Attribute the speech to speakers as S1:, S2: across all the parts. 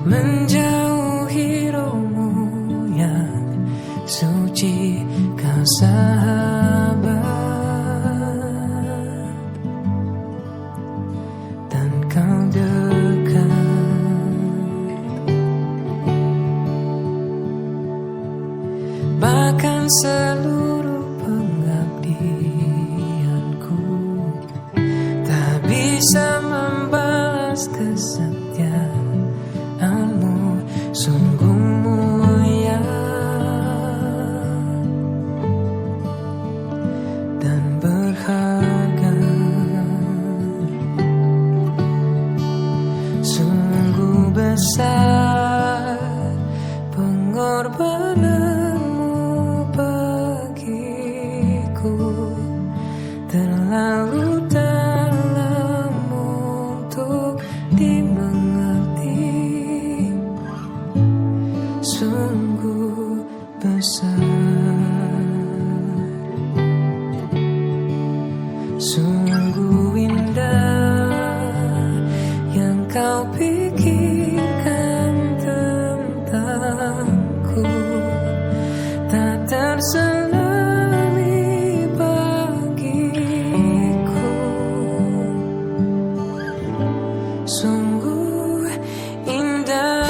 S1: menjauhi rohmu yang suci, kau sahabat dan kau dekat, bahkan seluruh pengabdianku tak bisa membalas kesetiaanmu, sungguh mulia dan berharga, sungguh besar pengorbananmu bagiku, terlalu dalam untuk dimengerti, sungguh besar, sungguh indah yang kau pikirkan tentangku, tak terselami bagiku, sungguh indah.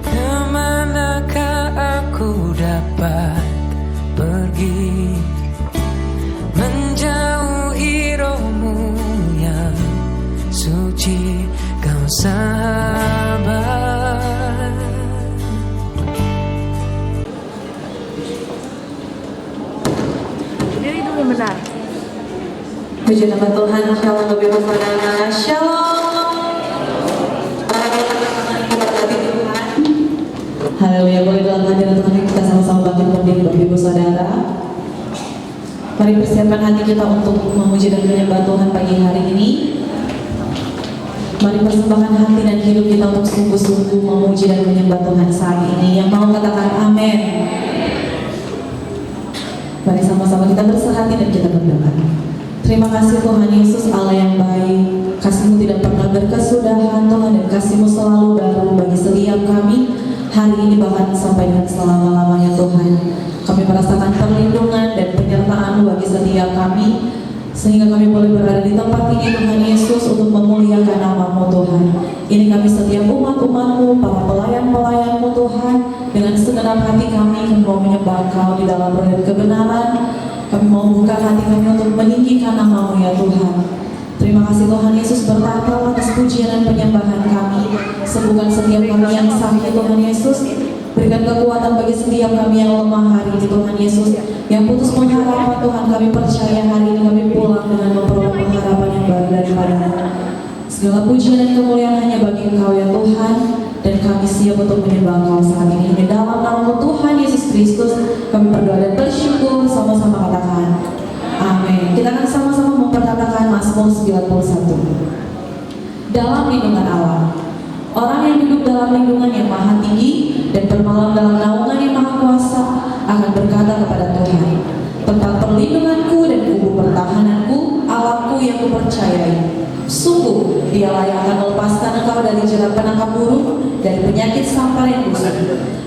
S1: Kemanakah aku dapat pergi, menjauhi rohmu yang suci, kau sahabat.
S2: Diri dulu yang benar.
S3: Puji nama Tuhan, shalom Bapak Ibu Saudara, shalom. Haleluya, boleh dalam hadirat Tuhan kita sama-sama bangkit berdiri Bapak Ibu Saudara. Mari persiapkan hati kita untuk memuji dan menyembah Tuhan pagi hari ini. Mari persembahkan hati dan hidup kita untuk sungguh-sungguh memuji dan menyembah Tuhan saat ini. Yang mau katakan amin. Mari sama-sama kita bersehati dan kita berdoa. Terima kasih Tuhan Yesus, Allah yang baik. Kasih-Mu tidak pernah berkesudahan Tuhan, dan kasih-Mu selalu baru bagi setiap kami hari ini bahkan sampai dengan selama-lamanya Tuhan. Kami merasakan perlindungan dan penyertaan-Mu bagi setiap kami, sehingga kami boleh berada di tempat ini Tuhan Yesus untuk memuliakan nama-Mu Tuhan. Ini kami setiap umat-umat-Mu, para pelayan-pelayan-Mu Tuhan, dengan segenap hati kami mau menyembah Engkau di dalam roh dan kebenaran. Kami mau buka hati kami untuk meninggikan nama-Mu ya Tuhan. Terima kasih Tuhan Yesus, bertata atas pujian dan penyembahan kami. Sembuhkan setiap kami yang sakit Tuhan Yesus. Berikan kekuatan bagi setiap kami yang lemah hari ini Tuhan Yesus. Yang putus pengharapan Tuhan, kami percaya hari ini kami pulang dengan memperoleh pengharapan yang baru daripada-Mu. Segala pujian dan kemuliaan hanya bagi Engkau ya Tuhan. Dan kami siap untuk menyembah Engkau saat ini. Di dalam nama Tuhan Yesus Kristus kami berdoa dan bersyukur, sama-sama katakan amin. Kita akan sama-sama memperkatakan Mazmur 91. Dalam lindungan Allah. Orang yang hidup dalam lindungan yang maha tinggi dan bermalam dalam naungan yang maha kuasa akan berkata kepada Tuhan, tempat perlindunganku dan kubu pertahananku, Allahku yang kupercayai. Sungguh dialah yang akan melepaskan engkau dari jerat penangkap burung, dari penyakit sampar yang busuk.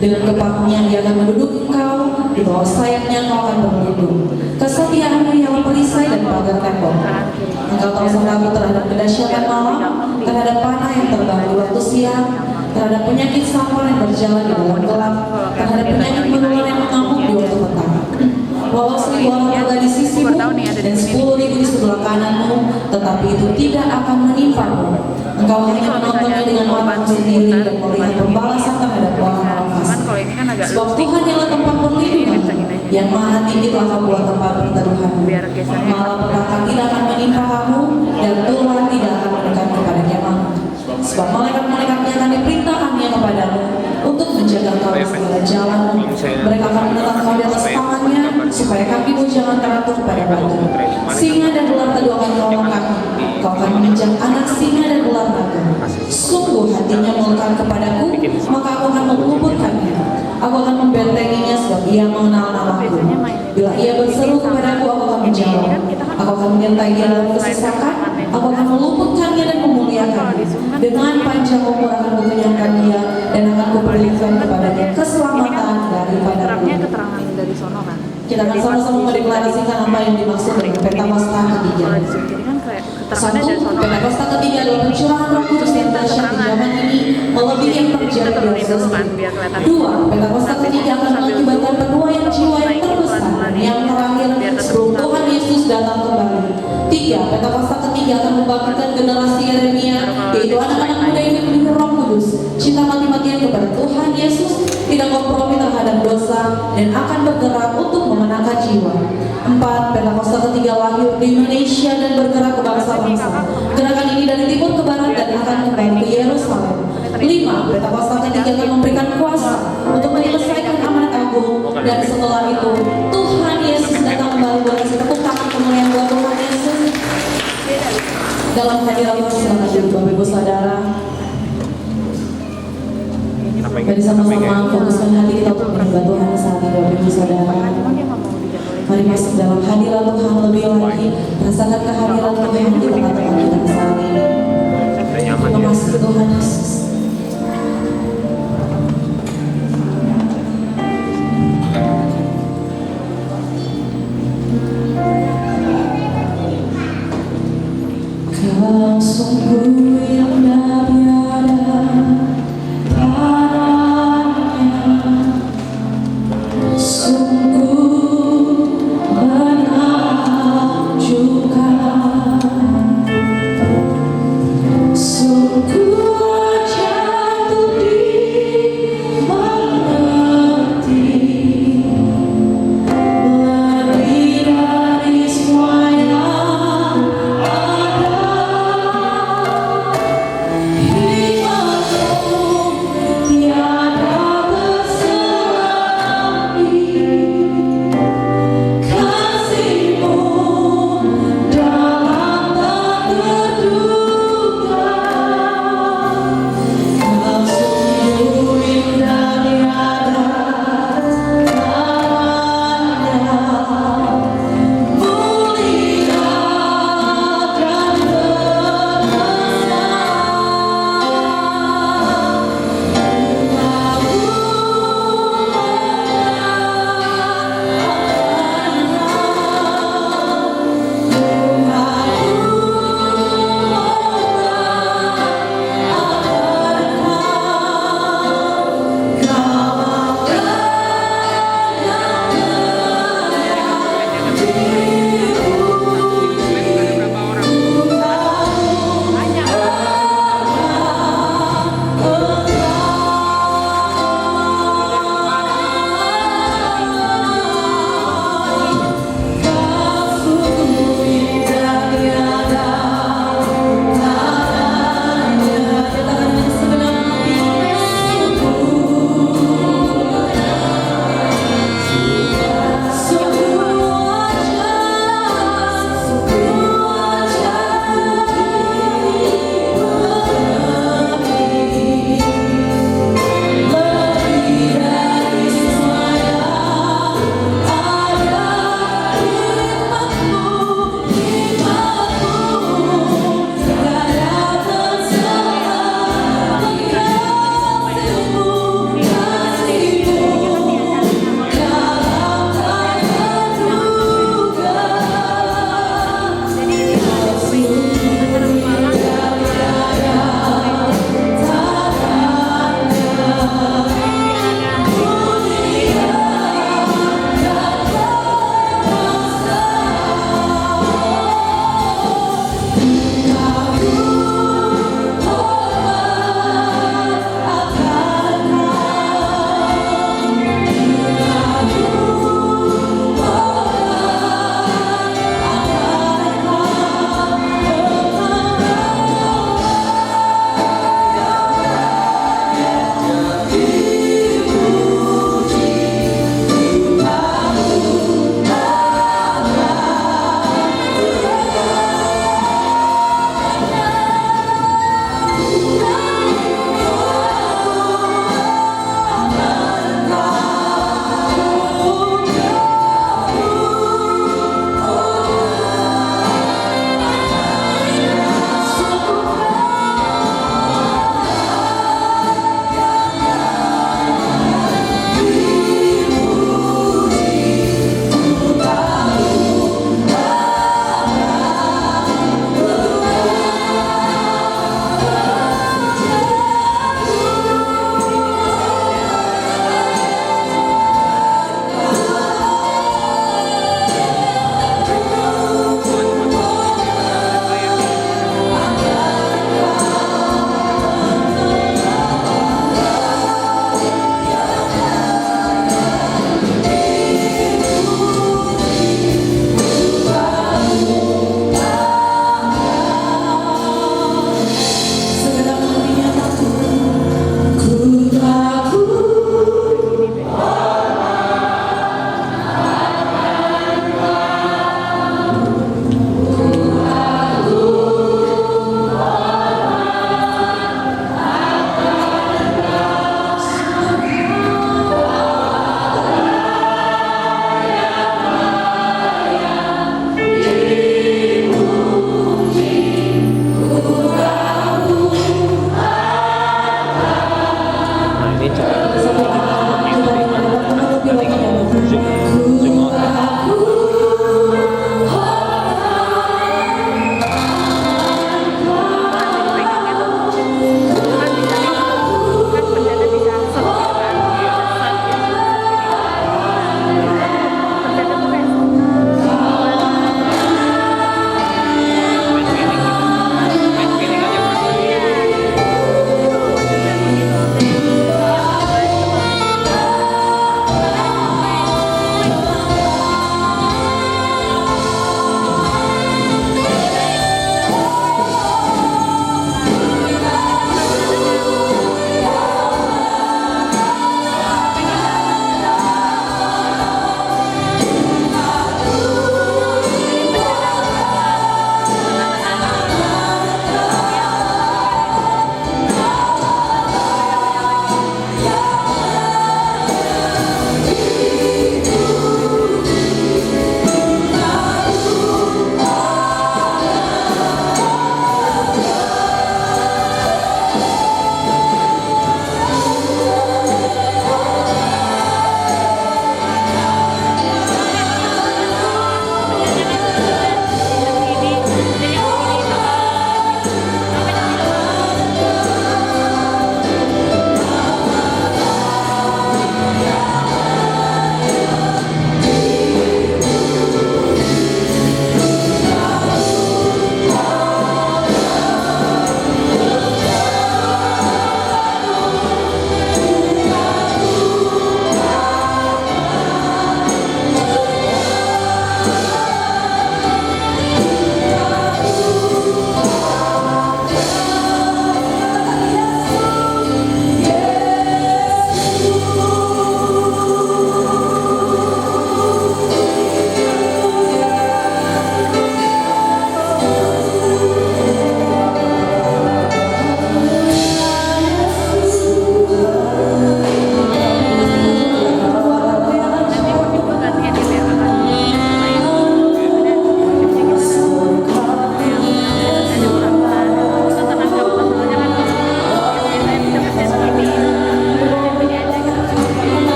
S3: Dengan kepaknya dia akan menduduki engkau, di bawah sayapnya engkau akan berlindung. Kesetiaannya ialah perisai dan pagar tembok. Engkau tahu takut terhadap kedahsyatan malam, terhadap panah yang terbang di waktu siang, terhadap penyakit sampar yang berjalan di dalam gelap, terhadap penyakit menular yang mengamuk di waktu petang. Walau 1000 orang berada di sisimu dan 10.000 di sebelah kananmu, tetapi itu tidak akan menimpamu. Engkau hanya menontonnya dengan matamu sendiri dan melihat pembalasan terhadap orang-orang fasik. Sebab Tuhan ialah tempat perlindungan, yang maha tinggi telah membuat tempat perteduhanmu. Malapetaka tidak akan menimpa kamu, dan tulah tidak akan mendekat kepada kemahmu. Sebab malaikat-malaikatnya akan diperintahkannya kepadamu untuk menjaga kau di segala jalanmu. Mereka akan menetap kau di atas tangannya, supaya kakimu jangan teratuh pada batu. Singa dan ular teduh akan kau makan. Kau akan menginjak anak singa dan Sungguh hatinya melekat kepadaku, maka aku akan menguburkannya. Aku akan membentenginya sebab ia mengenal namaku. Bila ia berseru kepadaku, aku akan menjawab. Aku akan menyertai dia dalam kesesakan. Aku akan meluputkannya dan memuliakannya. Dengan panjang umur akan kukenyangkan dia dan akan kuberikan kepadanya keselamatan daripadaku.
S2: Keterangan dari sono kan.
S3: Kita akan sama-sama mendeklarasikan apa yang dimaksud dengan Pentakosta ketiga.
S2: Jadi kan kayak
S3: Satu,
S2: keterangannya dari sono kan.
S3: Pentakosta ketiga adalah pencurahan Roh Kudus yang dahsyat di zaman ini melebihi yang terjadi di Yerusalem. Dua, Pentakosta ketiga akan mengakibatkan penuaian jiwa yang terbesar yang terakhir sebelum Tuhan Yesus datang kembali. Tiga, Pentakosta ketiga akan membangkitkan generasi Yeremia, yaitu anak-anak muda yang diberi Roh Kudus, cinta mati-matian kepada Tuhan Yesus, tidak kompromi terhadap dosa, dan akan bergerak untuk memenangkan jiwa. Empat, Pentakosta ketiga lahir di Indonesia dan bergerak ke bangsa-bangsa. Gerakan ini dari timur ke barat dan akan kembali ke Yerusalem. Lima, Pentakosta ketiga akan memberikan kuasa untuk menyelesaikan amanat agung, dan setelah itu Tuhan Yesus datang kembali. Boleh tepuk tangan kemuliaan buat Tuhan Yesus. Dalam hadirat Tuhan, silakan duduk Bapak Ibu Saudara. Mari sama-sama fokuskan hati kita untuk menyembah Tuhan saat ini Bapak Ibu Saudara. Mari masuk dalam hadirat Tuhan lebih lagi. Rasakan kehadiran Tuhan di tengah-tengah kita saat ini. Kita masuk ke Tuhan Yesus. Kau sungguh indah biada tanahnya, sungguh menakjubkan, sungguh jatuh dimengerti, lebih dari semua yang ada.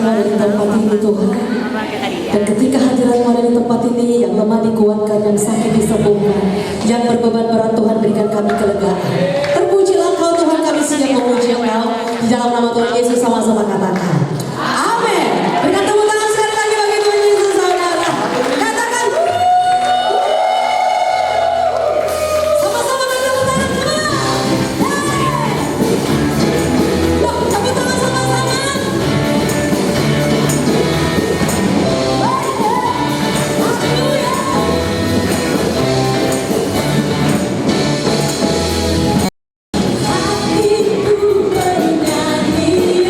S4: hadiratmu ada di tempat ini Tuhan.
S2: Pakai tadi ya.
S4: Dan ketika hadiratmu ada di tempat ini, yang lemah dikuatkan, yang sakit disembuhkan, yang berbeban berat Tuhan berikan kami kelegaan. Terpujilah Engkau Tuhan, kami siap memuji Engkau. Di dalam nama Tuhan Yesus sama-sama katakan. Amin. Berikan tepuk tangan sekali lagi bagi Tuhan Yesus saudara. Katakan. Sama-sama beri tepuk tangan teman. Yuk, tepuk tangan sama-sama. Hatiku bernyanyi,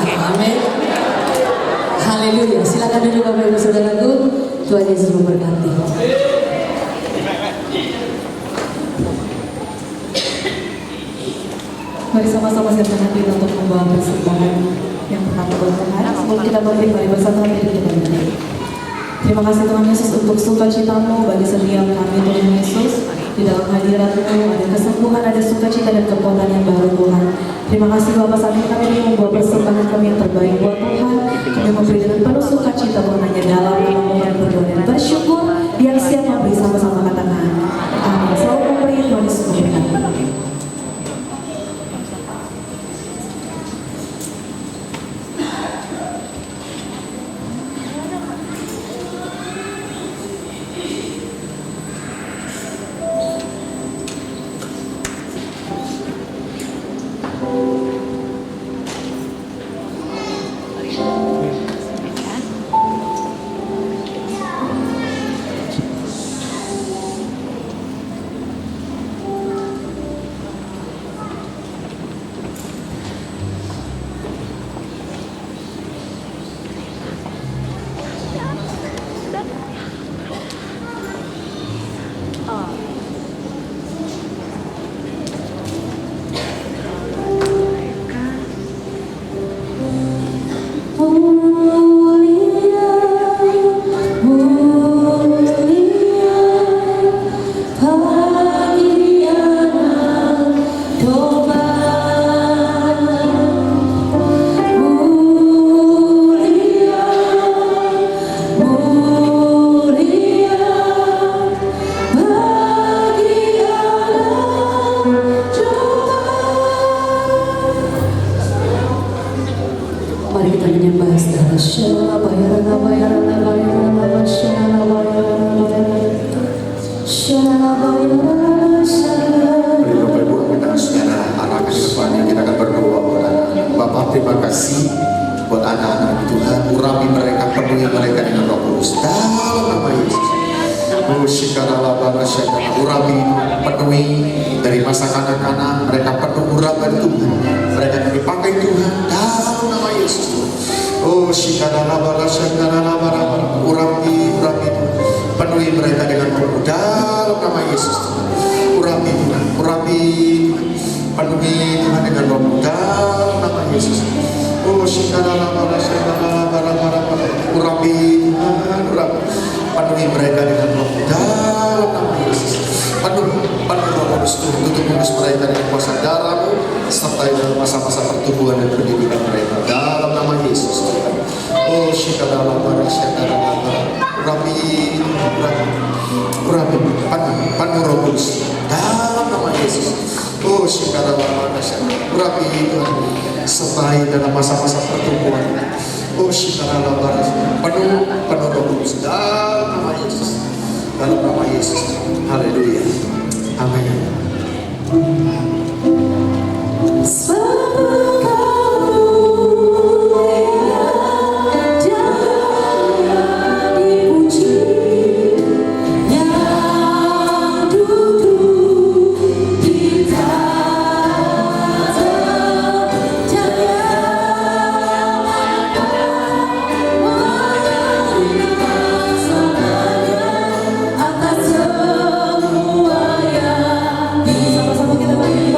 S4: Amin. Haleluya. Silakan duduk Bapak Ibu Saudaraku. Tuhan Yesus memberkati.
S3: Mari sama-sama siapkan hati untuk membawa persembahan yang pertama buat Tuhan. Sebelum kita bangkit, mari bersatu hati kita berdiri. Terima kasih Tuhan Yesus untuk sukacita-Mu bagi setiap kami Tuhan Yesus. Di dalam hadirat-Mu ada kesembuhan, ada sukacita dan kekuatan yang baru Tuhan. Terima kasih Bapak, saat ini kami ingin membawa persembahan kami yang terbaik buat Tuhan. Kami memberi dengan penuh sukacita Tuhan hanya dalam memohon berdoa dan bersyukur. Yang siap memberi sama-sama katakan amin. Selalu memberi Tuhan Yesus memberkati.
S4: Mari kita menyembah secara syala bayaran bayaran bayaran syala bayaran syala bayaran syala.
S5: Mari Bapak Ibu kita secara arah ke depannya kita akan berdoa buat anak. Bapak terima kasih buat anak-anak Tuhan, urapi mereka, penuhi mereka dengan Roh Kudus dalam nama Yesus. Urapi, penuhi dari masa kanak-kanak mereka penuh urapan Tuhan, mereka dipakai Tuhan dalam nama Yesus. Oh urapi penuhi mereka dengan penuh dalam nama Yesus. Urapi Tuhan, urapi penuhi Tuhan dengan Roh dalam nama Yesus. Oh urapi Tuhan, urapi penuhi mereka dengan Roh dalam nama Yesus. Penuh Roh Kudus, tutup kudus mereka dengan kuasa darah-Mu sampai dalam masa-masa pertumbuhan dan pendidikan mereka dalam nama Yesus. Oh urapi penuh Roh Kudus dalam nama Yesus. Oh urapi Tuhan sampai dalam masa-masa pertumbuhan. Oh penuh Roh Kudus dalam nama Yesus, dalam nama Yesus. Haleluya, amin.
S3: Sama-sama kita bangkit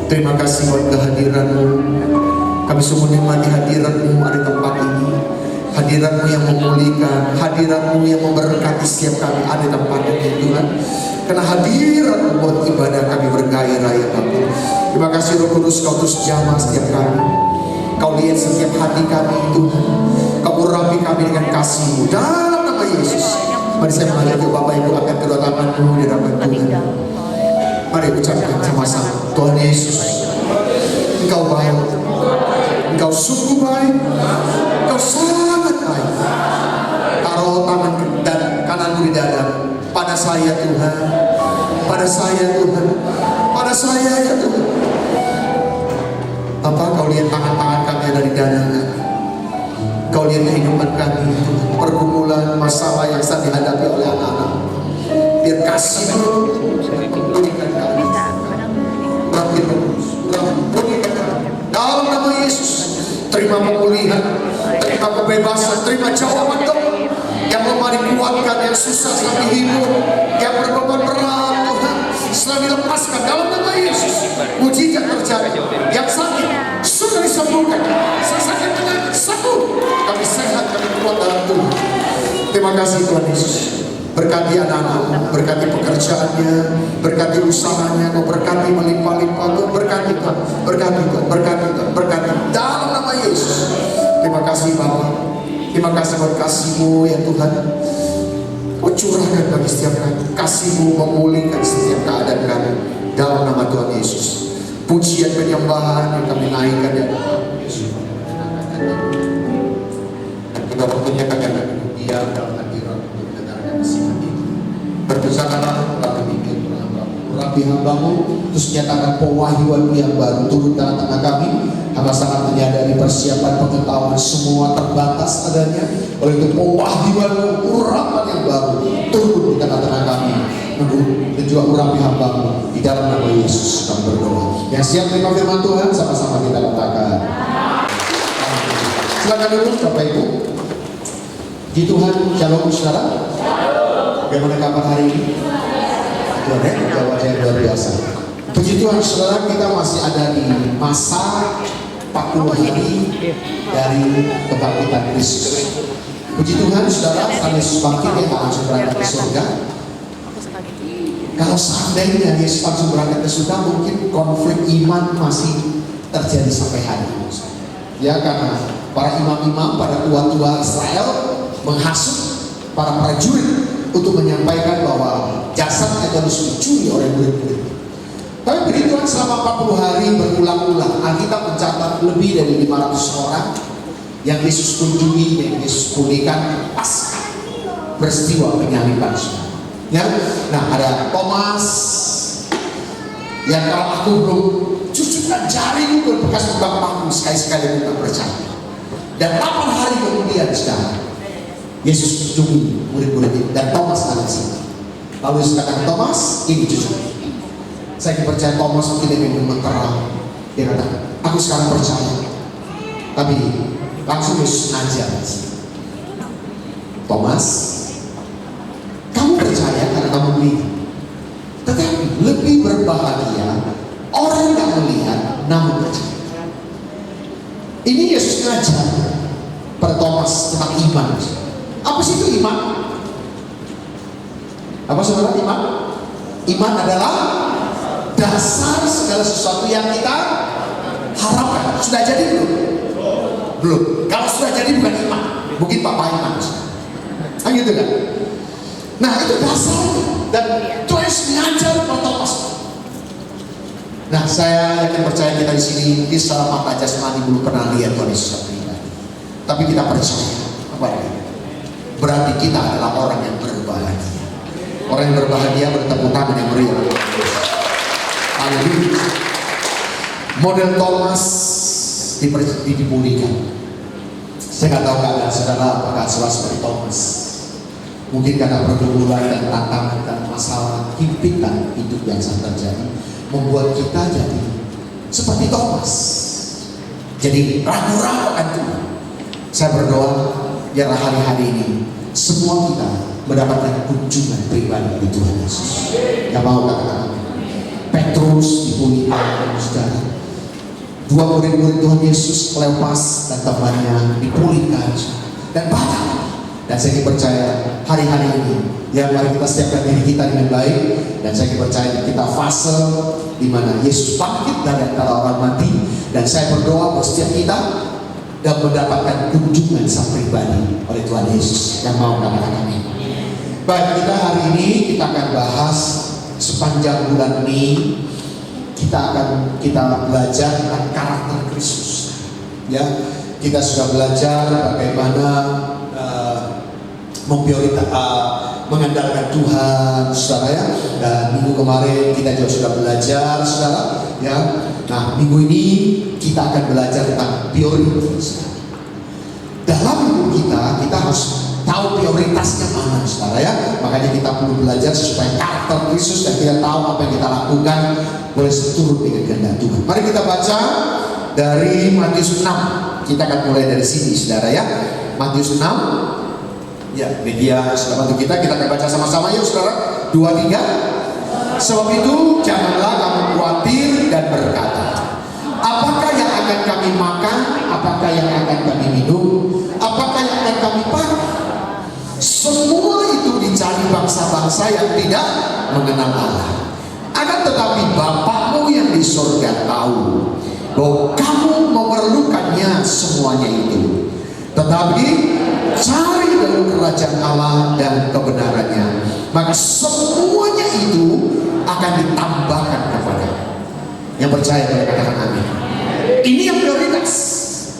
S5: Terima kasih buat kehadiran-Mu. Kami sungguh nikmati hadirat-Mu ada di tempat ini. Hadirat-Mu yang memulihkan, hadirat-Mu yang memberkati setiap kami ada di tempat ini Tuhan. Karena hadirat-Mu buat ibadah kami bergairah ya Bapa. Terima kasih Roh Kudus, Kau terus jamah setiap kami. Kau lihat setiap hati kami Tuhan. Kau urapi kami dengan kasih-Mu dalam nama Yesus. Mari saya mengajak Bapak Ibu angkat kedua tangan-Mu di hadapan Tuhan. Mari ucapkan sama-sama, Tuhan Yesus, Engkau baik, Engkau sungguh baik, Engkau sangat baik. Taruh tangan dan kananmu di dada pada saya Tuhan, pada saya Tuhan, pada saya ya Tuhan. Apa Kau lihat tangan-tangan kami ada di dada kami. Kau lihat kehidupan kami Tuhan, pergumulan, masalah yang sedang dihadapi oleh anak-anak. Biar kasih-Mu pulihkan kami. Dalam nama Yesus, terima pemulihan, terima kebebasan, terima jawaban doa. Yang lemah dikuatkan, yang susah sedang dihibur, yang berbeban berat Tuhan sedang dilepaskan dalam nama Yesus. Mujizat terjadi. Yang sakit sudah disembuhkan. Saya sakit penyakit sembuh. Kami sehat, kami kuat dalam Tuhan. Terima kasih Tuhan Yesus. Berkati anak-anak, berkati pekerjaannya, berkati usahanya, Kau berkati melimpah-limpah, Kau berkati Tuhan, berkati Tuhan, berkati Tuhan, berkati dalam nama Yesus. Terima kasih Bapa, terima kasih buat kasih-Mu ya Tuhan. Kau curahkan bagi setiap kami, kasih-Mu memulihkan setiap keadaan kami dalam nama Tuhan Yesus. Pujian penyembahan yang kami naikkan ya Yesus. Kita waktunya akan dia dalam berdosakanlah kami bimbing urapi hamba-Mu, terus nyatakan pewahyuan-Mu yang baru turun dalam tengah kami. Hamba sangat menyadari persiapan pengetahuan semua terbatas adanya. Oleh itu pewahyuan-Mu, urapan yang baru turun di tengah-tengah kami. Dan juga urapi hamba-Mu di dalam nama Yesus kami berdoa. Yang siap menerima firman Tuhan sama-sama kita katakan. Silakan dulu Bapak Ibu. Di Tuhan, shalom saudara. Bagaimana kabar hari ini? Tuhan ya, jawab yang luar biasa. Puji Tuhan saudara, kita masih ada di masa 40 hari dari kebangkitan Kristus. Puji Tuhan saudara, setelah Yesus bangkit dia langsung berangkat ke surga. Kalau seandainya Yesus langsung berangkat ke surga, mungkin konflik iman masih terjadi sampai hari ini. Ya, karena para imam-imam, para tua-tua Israel menghasut para prajurit untuk menyampaikan bahwa jasadnya harus dicuri oleh murid-murid. Tapi puji Tuhan selama 40 hari berulang-ulang Alkitab mencatat lebih dari 500 orang yang Yesus kunjungi, yang Yesus pulihkan pas peristiwa penyaliban. Ya, nah ada Thomas yang kalau aku belum cucukkan jarimu ke bekas lubang paku sekali-sekali bukan percaya. Dan 8 hari kemudian sekarang Yesus kunjungi murid-murid itu dan Thomas ada di sini. Lalu Yesus katakan, Thomas, ini cucu. Saya percaya Thomas mungkin lebih gemeteran. Dia kata, aku sekarang percaya. Tapi langsung Yesus ajar di sini. Thomas, kamu percaya karena kamu melihat. Tetapi lebih berbahagia orang yang melihat namun percaya. Ini Yesus ngajar pada Thomas tentang iman. Apa sih itu iman? Apa saudara iman? Iman adalah dasar segala sesuatu yang kita harapkan. Sudah jadi belum? Belum. Kalau sudah jadi bukan iman, mungkin papa iman. Kan gitu kan? Nah itu dasarnya. Dan Tuhan Yesus mengajar kepada Thomas. Nah saya yakin percaya kita di sini mungkin secara mata jasmani belum pernah lihat Tuhan Yesus pribadi. Tapi kita percaya apa ini? Berarti kita adalah orang yang berbahagia. Orang yang berbahagia bertepuk tangan yang meriah. Haleluya. Model Thomas dipulihkan. Saya nggak tahu keadaan saudara apakah seperti Thomas. Mungkin karena pergumulan dan tantangan dan masalah himpitan hidup yang sedang terjadi membuat kita jadi seperti Thomas. Jadi ragu-ragu akan Tuhan. Saya berdoa biarlah hari-hari ini semua kita mendapatkan kunjungan pribadi dari Tuhan Yesus. Yang mau katakan Petrus dipulihkan, saudara. Dua murid-murid Tuhan Yesus, Kleopas dan temannya dipulihkan dan banyak. Dan saya percaya hari-hari ini, ya mari kita siapkan diri kita dengan baik. Dan saya percaya kita fase di mana Yesus bangkit dari antara orang mati. Dan saya berdoa buat setiap kita dan mendapatkan kunjungan sang pribadi oleh Tuhan Yesus yang mau katakan amin. Baik, kita hari ini kita akan bahas sepanjang bulan Mei. Kita belajar tentang karakter Kristus. Ya, kita sudah belajar bagaimana mengandalkan Tuhan, saudara ya. Dan minggu kemarin kita juga sudah belajar, saudara ya. Nah, minggu ini kita akan belajar tentang prioritas. Dalam hidup kita harus tahu prioritasnya mana, saudara ya. Makanya kita perlu belajar supaya karakter Kristus dan kita tahu apa yang kita lakukan boleh seturut dengan kehendak Tuhan. Mari kita baca dari Matius 6. Kita akan mulai dari sini, saudara ya. Matius 6. Ya, media sudah bantu kita akan baca sama-sama yuk, saudara. 2, 3. Sebab itu janganlah kamu khawatir dan berkata, apakah yang akan kami makan, apakah yang akan kami minum, apakah yang akan kami pakai? Semua itu dicari bangsa-bangsa yang tidak mengenal Allah. Akan tetapi Bapakmu yang di surga tahu bahwa kamu memerlukannya semuanya itu. Tetapi cari dulu kerajaan Allah dan kebenarannya, maka semuanya itu akan ditambahkan kepadamu. Yang percaya boleh katakan amin. Ini yang prioritas.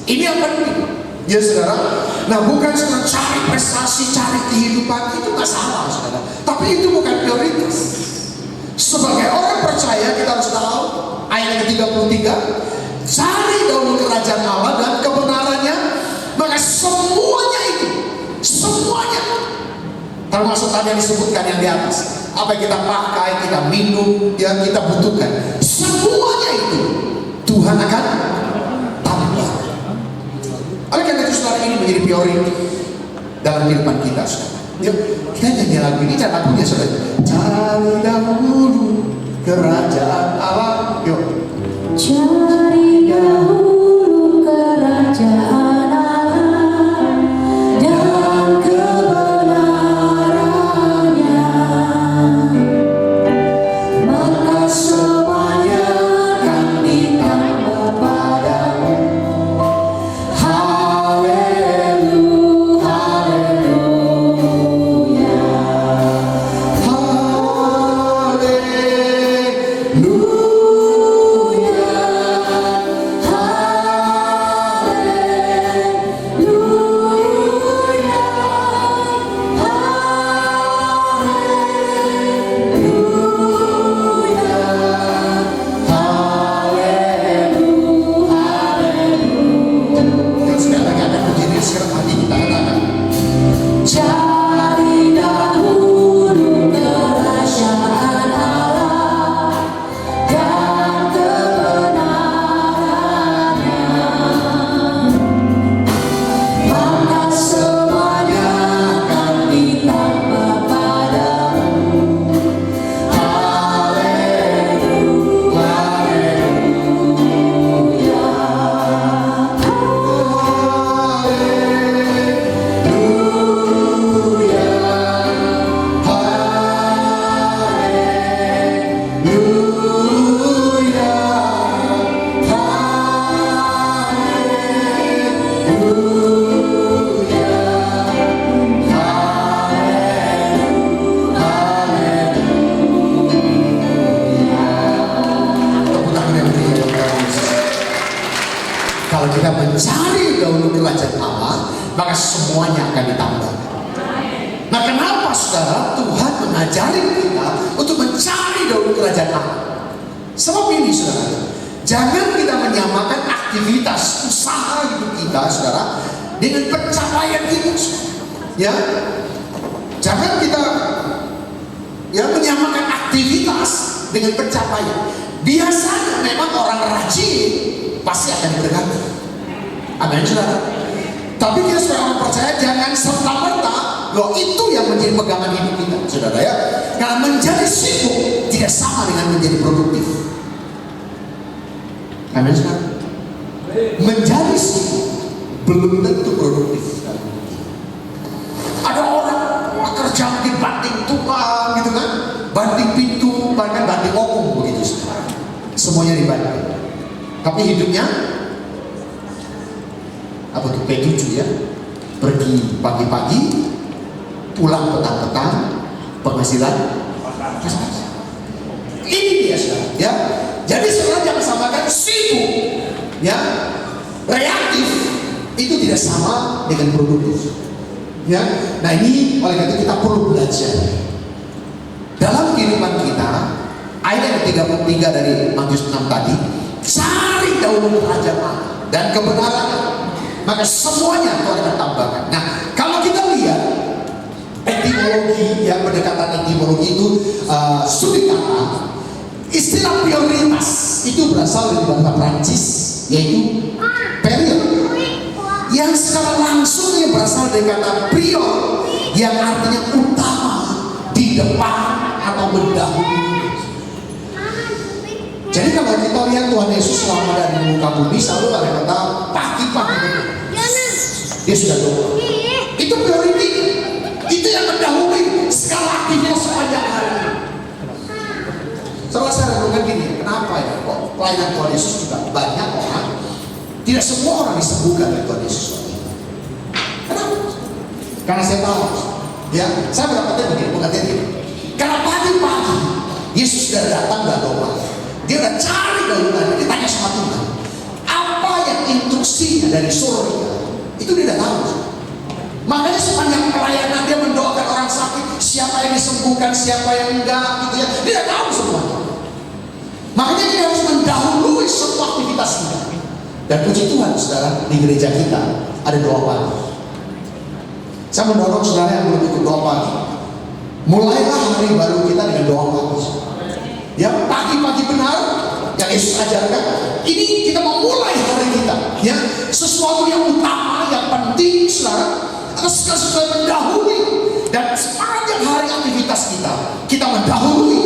S5: Ini yang penting. Ya saudara. Nah, bukan cuma cari prestasi, cari kehidupan, itu gak salah, saudara. Tapi itu bukan prioritas. Sebagai orang percaya kita harus tahu ayat ke-33, cari dahulu kerajaan Allah dan kebenarannya, maka semuanya itu, semuanya, termasuk tadi yang disebutkan yang di atas, apa yang kita pakai, kita minum, yang kita butuhkan, semuanya itu Tuhan akan tambah. Oleh karena itu saudara, ini menjadi prioritas dalam kehidupan kita, saudara. Yuk, kita nyanyi lagu ini, jangan punya saudara. Cari dahulu kerajaan Allah. Yuk.
S4: Cari dahulu kerajaan Allah dan kebenarannya, maka semuanya akan ditambah padamu. Haleluya, haleluya,
S5: Terus sekali lagi ada pujian sekarang hati kita katakan.
S4: cari dahulu kerajaan Allah dan kebenarannya, maka semuanya akan ditambah padamu. Haleluya,
S5: Tepuk tangan yang berikan buat Tuhan Yesus. Kalau kita mencari dahulu kerajaan Allah, maka semuanya akan ditambah. Nah, kenapa saudara Tuhan mengajari kita untuk mencari dahulu kerajaan Allah? Sebab ini saudara, jangan kita menyamakan aktivitas usaha hidup kita, saudara, dengan pencapaian hidup, ya. Jangan kita menyamakan aktivitas dengan pencapaian. Biasanya memang orang rajin pasti akan berganti. Amin, saudara. Tapi kita sebagai orang percaya jangan serta-merta loh itu yang menjadi pegangan hidup kita, saudara ya. Karena menjadi sibuk tidak sama dengan menjadi produktif. Karena sekarang menjadi CEO belum tentu produktif. Ada orang kerja di banting tukang gitu kan, banting pintu, bahkan banting opung begitu. Semuanya dibanting. Tapi hidupnya apa tuh P7 ya? Pergi pagi-pagi, pulang petang-petang, penghasilan pas-pasan. Ini dia saudara, ya. Jadi saudara jangan samakan sibuk, ya, reaktif itu tidak sama dengan produktif, ya. Nah ini oleh karena itu kita perlu belajar dalam kehidupan kita. Ayat yang 33 dari Matius 6 tadi, cari dahulu kerajaan Allah dan kebenarannya, maka semuanya Tuhan akan tambahkan. Nah kalau kita lihat etimologi, yang pendekatan etimologi itu sulit kata. Istilah prioritas itu berasal dari bahasa Prancis, yaitu period, yang secara langsung yang berasal dari kata prior, yang artinya utama, di depan atau mendahului. Jadi kalau kita lihat Tuhan Yesus selama ada di muka bumi selalu ada kata pagi-pagi, dia sudah doa. Itu priority, itu yang mendahului skala aktifnya sepanjang hari. Setelah saya renungkan gini, kenapa ya kok pelayanan Tuhan Yesus juga banyak orang, tidak semua orang disembuhkan oleh Tuhan Yesus. Kenapa? Karena saya tahu, ya, saya mendapatkan begini, pengertian ini. Karena pagi-pagi Yesus sudah datang dan doa, dia udah cari dahulu, dia tanya sama Tuhan, apa yang instruksinya dari surga, itu dia udah tahu. Makanya sepanjang pelayanan dia mendoakan orang sakit, siapa yang disembuhkan, siapa yang enggak, gitu ya, dia tahu semua. Makanya dia harus mendahului semua aktivitas kita. Dan puji Tuhan, saudara, di gereja kita ada doa pagi. Saya mendorong saudara yang belum ikut doa pagi, mulailah hari baru kita dengan doa pagi. Ya, pagi-pagi benar yang Yesus ajarkan. Ini kita memulai hari kita, ya, sesuatu yang utama, yang penting, saudara. Atas segala sesuatu yang mendahului, dan sepanjang hari aktivitas kita mendahului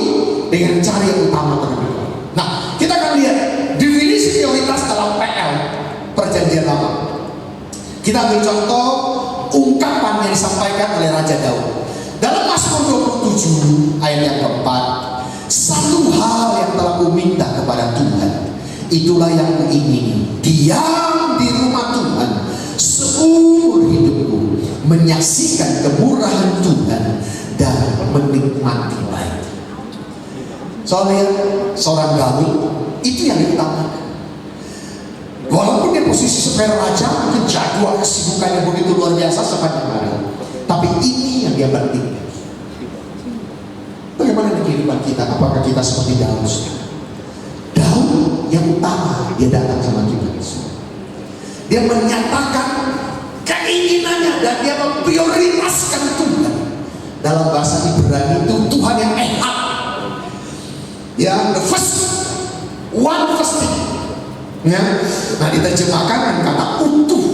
S5: dengan cara yang utama terlebih dahulu. Nah, kita akan lihat definisi prioritas dalam PL Perjanjian Lama. Kita ambil contoh ungkapan yang disampaikan oleh Raja Daud dalam Mazmur 27 ayat yang keempat. Satu hal yang telah kuminta kepada Tuhan, itulah yang kuingini, diam di rumah Tuhan seumur hidupku, menyaksikan kemurahan Tuhan dan menikmati baik. Soalnya seorang Daud itu yang diutamakan. Walaupun dia posisi sebagai raja, mungkin jadwal kesibukannya begitu luar biasa sepanjang hari, tapi ini yang dia pentingkan. Bagaimana di kehidupan kita? Apakah kita seperti Daud? Daud yang utama, dia datang sama Tuhan. Dia menyatakan keinginannya dan dia memprioritaskan Tuhan. Dalam bahasa Ibrani itu Tuhan yang ehad, yang the first thing, ya. Nah, diterjemahkan dengan kata utuh,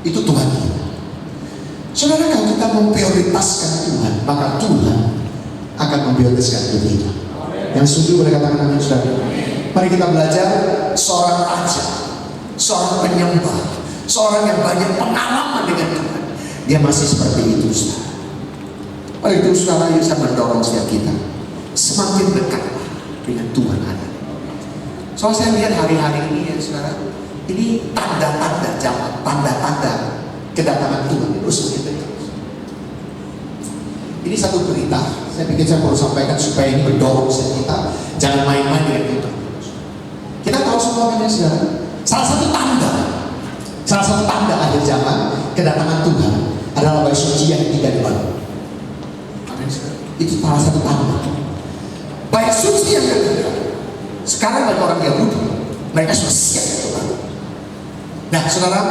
S5: itu Tuhan kita. Saudara, kalau kita memprioritaskan Tuhan, maka Tuhan akan memprioritaskan kita. Yang setuju boleh katakan amin, saudara. Mari kita belajar seorang raja, seorang penyembah, seorang yang banyak pengalaman dengan Tuhan, dia masih seperti itu, saudara. Oleh itu, saudara, yang saya mendorong setiap kita semakin dekat dengan Tuhan ada. Soalnya saya lihat hari-hari ini, ya saudara, ini tanda-tanda zaman, tanda-tanda kedatangan Tuhan itu semakin dekat. Ini satu berita, saya pikir saya perlu sampaikan supaya ini mendorong setiap kita jangan main-main dengan Tuhan. Kita tahu semua kan ya, saudara, salah satu tanda akhir zaman kedatangan Tuhan adalah bait suci yang tidak dibangun. Itu salah satu tanda. Bait suci yang tidak. Sekarang banyak orang Yahudi, mereka sudah siap untuk bangun. Nah, saudara,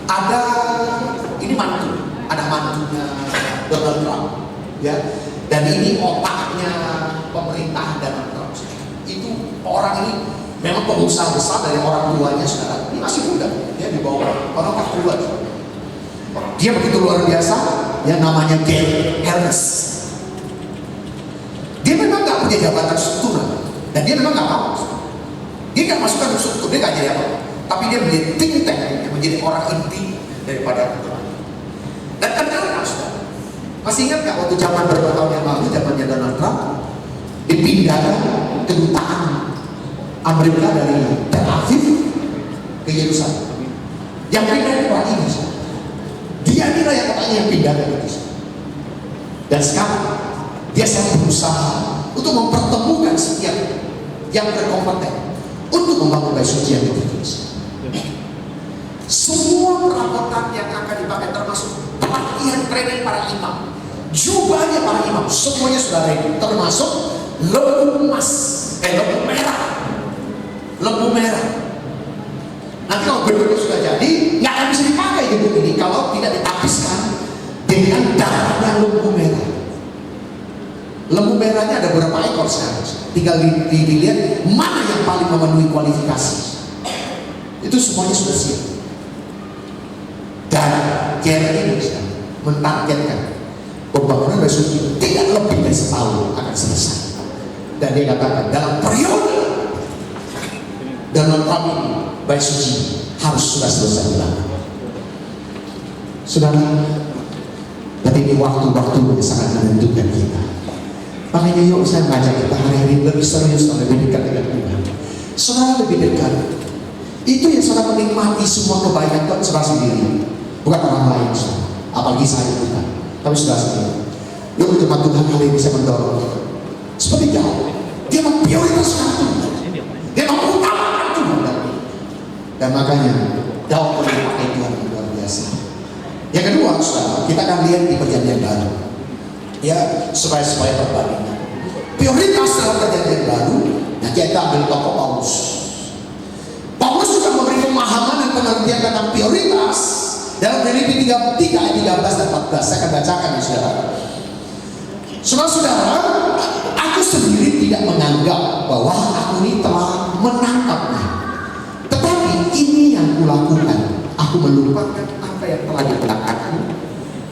S5: ada mantunya Donald Trump, ya, dan ini otaknya pemerintah Donald Trump. Itu orang ini memang pengusaha besar dari orang tuanya, saudara. Ini masih muda, dia di bawah orang 40-an. Dia begitu luar biasa, yang namanya Gary Harris. Dia memang nggak punya jabatan struktural, dan dia memang nggak mau. Dia Dia nggak masukkan struktur, dia nggak jadi apa, tapi dia menjadi think tank yang menjadi orang inti daripada Tuhan. Dan kenapa saudara? Masih ingat nggak waktu zaman beberapa tahun yang lalu, zamannya Donald Trump, dipindahkan kedutaan Amerika dari Tel Aviv ke Yerusalem. Yang pindah itu orang ini, saudara. Dia inilah yang katanya yang pindah ke Yerusalem. Dan sekarang dia sedang berusaha untuk mempertemukan setiap yang berkompeten untuk membangun bait suci yang ditulis. Semua perabotan yang akan dipakai termasuk pelatihan training para imam, jubahnya para imam, semuanya sudah ready, termasuk lembu emas, lembu merah. Nanti kalau benar-benar sudah jadi, nggak akan bisa dipakai gitu ini kalau tidak ditapiskan dengan darahnya lembu merah. Lembu merahnya ada beberapa ekor sekarang. Tinggal dilihat mana yang paling memenuhi kualifikasi. Itu semuanya sudah siap. Dan Jerry ini mentargetkan pembangunan bait suci tidak lebih dari setahun akan selesai. Dan dia katakan dalam periode Donald Trump ini bait suci harus sudah selesai dibangun. Saudara, tapi ini waktu-waktu yang sangat menentukan kita. Makanya yuk saya mengajak kita hari ini lebih serius dan lebih dekat dengan Tuhan. Saudara lebih dekat. Itu yang saudara menikmati semua kebaikan Tuhan saudara sendiri, bukan orang lain. Saudara. Apalagi saya bukan, tapi saudara sendiri. Yuk firman Tuhan hari ini bisa mendorong kita. Seperti jauh, dia memprioritaskan Tuhan, dia mengutamakan Tuhan. Dan makanya jauh boleh dipakai Tuhan yang luar biasa. Yang kedua, saudara, kita akan lihat di perjanjian baru. Ya, supaya perbandingan. Prioritas dalam perjanjian baru, nanti kita ambil tokoh Paulus. Paulus juga memberi pemahaman dan pengertian tentang prioritas dalam Filipi 3 ayat 13 dan 14. Saya akan bacakan ya saudara. Saudara-saudara, aku sendiri tidak menganggap bahwa aku ini telah menangkapnya. Tetapi ini yang kulakukan, aku melupakan apa yang telah dilakukanku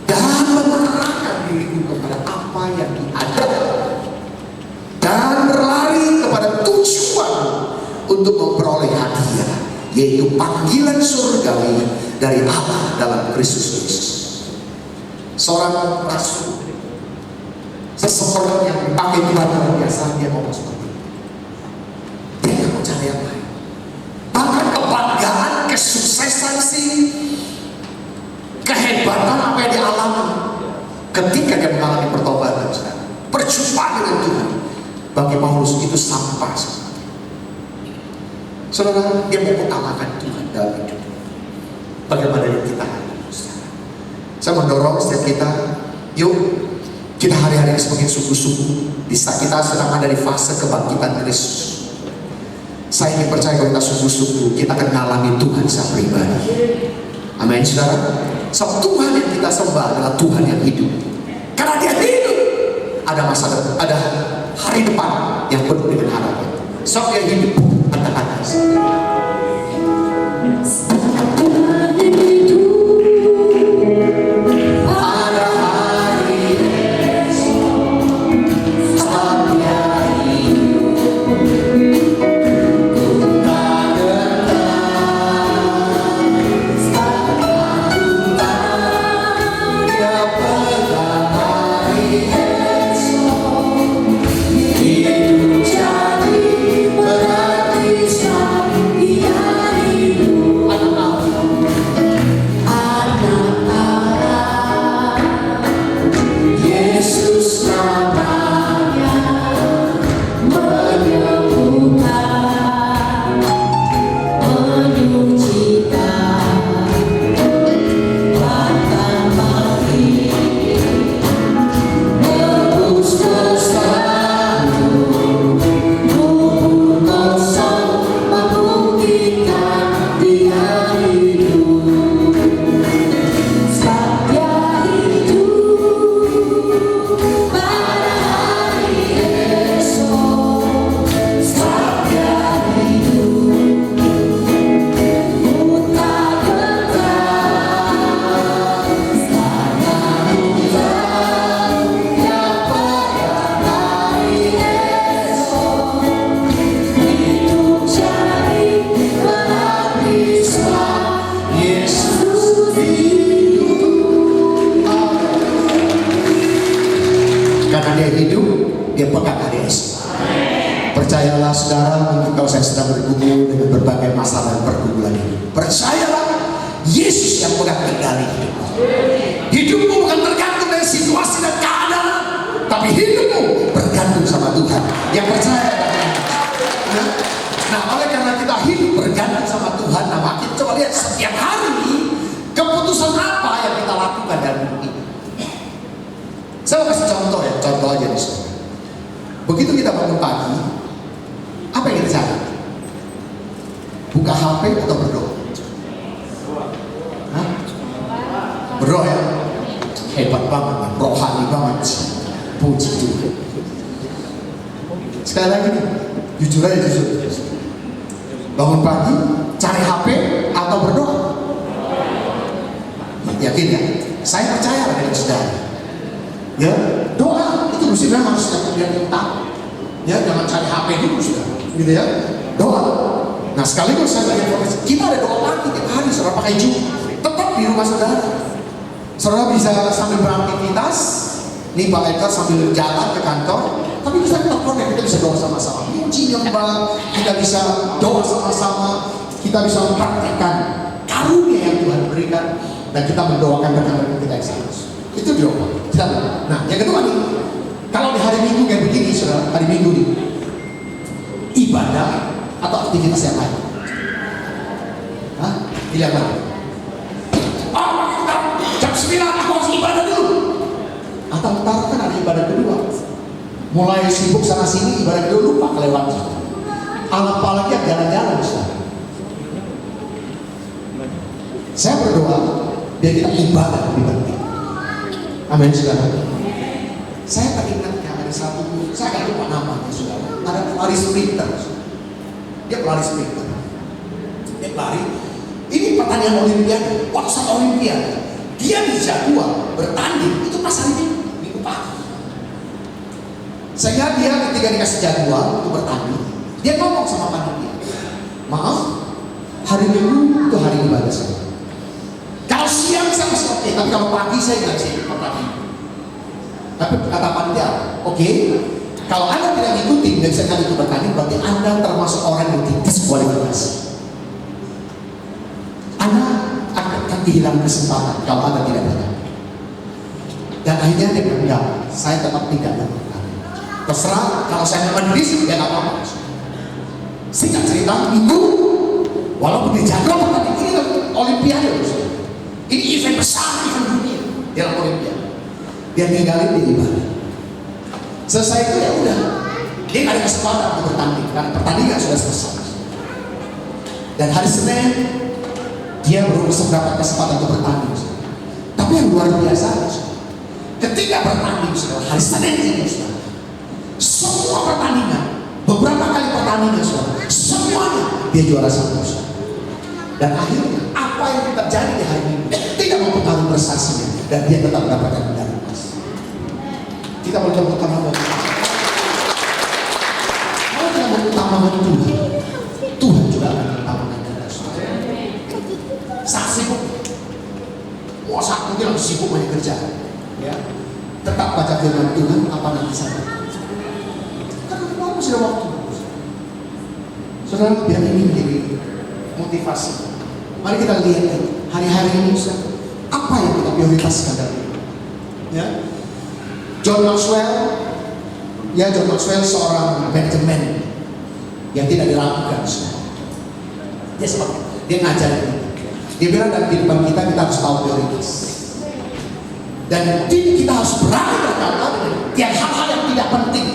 S5: dan mengerahkan diriku kepada apa yang diajarkan dan berlari kepada tujuan untuk memperoleh hadiah, yaitu panggilan surgawi dari Allah dalam Kristus Yesus. Seorang rasul, seseorang yang dipakai Tuhan luar biasa, dia ngomong seperti ini. Dia nggak mau cari yang lain. Bahkan kebanggaan, kesuksesan sih, kehebatan apa yang dialami ketika dia mengalami pertobatan, perjumpaan dengan Tuhan, bagi Paulus itu sampah. Saudara, dia mengutamakan Tuhan dalam hidup. Bagaimana dengan kita hari ini, saudara? Saya mendorong setiap kita, yuk kita hari-hari ini semakin sungguh-sungguh. Bisa kita sedang ada di fase kebangkitan Kristus. Saya ingin percaya kalau kita sungguh-sungguh, kita akan mengalami Tuhan secara pribadi. Amin, saudara. Sebab Tuhan yang kita sembah adalah Tuhan yang hidup. Karena Dia hidup, ada masa depan, ada hari depan yang penuh dengan harapan. Sebab Dia hidup, katakan.
S4: Hidup jadi berarti
S5: Percayalah saudara, mungkin kau saya sedang bergumul dengan berbagai masalah dan pergumulan ini. Percayalah, Yesus yang pegang kendali hidupmu. Hidupmu bukan tergantung dari situasi dan keadaan, tapi hidupmu bergantung sama Tuhan. Yang percaya nah, oleh karena kita hidup bergantung sama Tuhan, nah makin coba lihat setiap hari keputusan apa yang kita lakukan dalam hidup ini. Saya mau kasih contoh ya, contoh aja nih saudara. Begitu kita bangun pagi, apa yang kita cari? Buka HP atau berdoa? Hah? Berdoa ya? Hebat banget, rohani banget. Puji Tuhan. Sekali lagi nih, jujur aja jujur. Bangun pagi, cari HP atau berdoa? Yakin ya? Saya percaya dengan saudara. Ya, doa itu mesti memang harus kemudian kita. Ya, jangan cari HP dulu sudah, gitu ya. Doa. Nah, sekaligus saya bagi informasi, kita ada doa pagi tiap hari, saudara pakai Zoom. Tetap di rumah saudara. Saudara bisa sambil beraktivitas. Nih Pak Eka sambil jalan ke kantor, tapi bisa telepon ya, kita bisa doa sama-sama. Puji nyembah, kita bisa doa sama-sama, kita bisa mempraktikkan karunia yang Tuhan berikan, dan kita mendoakan rekan-rekan kita yang serius. Itu doa. Nah, yang kedua nih, kalau di hari Minggu kayak begini, saudara, hari Minggu nih, ibadah atau aktivitas yang lain? Hah? Pilih apa? Jam 9 aku harus ibadah dulu. Atau ntar kan ada ibadah kedua. Mulai sibuk sana sini, ibadah kedua lupa kelewat. Apalagi yang jalan-jalan, saudara. Saya berdoa biar kita ibadah lebih penting. Amin, saudara. Saya teringat ada satu, saya nggak lupa namanya, saudara. Ada pelari sprinter. Dia pelari sprinter. Dia pelari. Ini pertandingan Olimpiade. Waktu saat Olimpiade, dia dijadwal bertanding itu pas hari Minggu pagi. Sehingga dia ketika dikasih jadwal untuk bertanding, dia ngomong sama panitia, maaf, hari Minggu itu hari ibadah saya. Kalau siang saya masih oke, tapi kalau pagi saya nggak bisa ikut pertandingan. Tapi kata panitia, oke, kalau Anda tidak ngikutin, nggak bisa ikut bertanding, berarti Anda termasuk orang yang didiskualifikasi. Anda akan kehilangan kesempatan kalau Anda tidak bertanding. Dan akhirnya dia bilang, saya tetap tidak bertanding. Terserah, kalau saya memang diri, ya nggak apa-apa. Singkat cerita, Minggu, walaupun dia jadwal pertanding, ini kan Olimpiade. Ini event besar, event dunia dalam Olimpiade. Dia tinggalin di ibadah. Selesai itu ya udah, dia nggak ada kesempatan untuk bertanding karena pertandingan sudah selesai. Dan hari Senin dia belum mendapat kesempatan untuk bertanding. Tapi yang luar biasa, ketika bertanding hari Senin ini, semua pertandingan, beberapa kali pertandingan, semuanya dia juara satu. Dan akhirnya apa yang terjadi di hari ini tidak mempengaruhi prestasinya dan dia tetap mendapatkan medali emas. Kita boleh mengutamakan kalau kita mengutamakan Tuhan juga akan mengutamakan kita. Saat sibuk, saat mungkin harus sibuk banyak kerja, ya, tetap baca firman Tuhan apa nanti saja. Karena kita masih ada waktu. Saudara, biar ini menjadi motivasi. Mari kita lihat hari-hari ini apa yang kita prioritaskan dalam hidup. Ya, John Maxwell seorang manajemen yang tidak diragukan. Dia ngajar ini. Dia bilang dalam kehidupan kita harus tahu prioritas. Dan kita harus berani berkata dengan tiap hal-hal yang tidak penting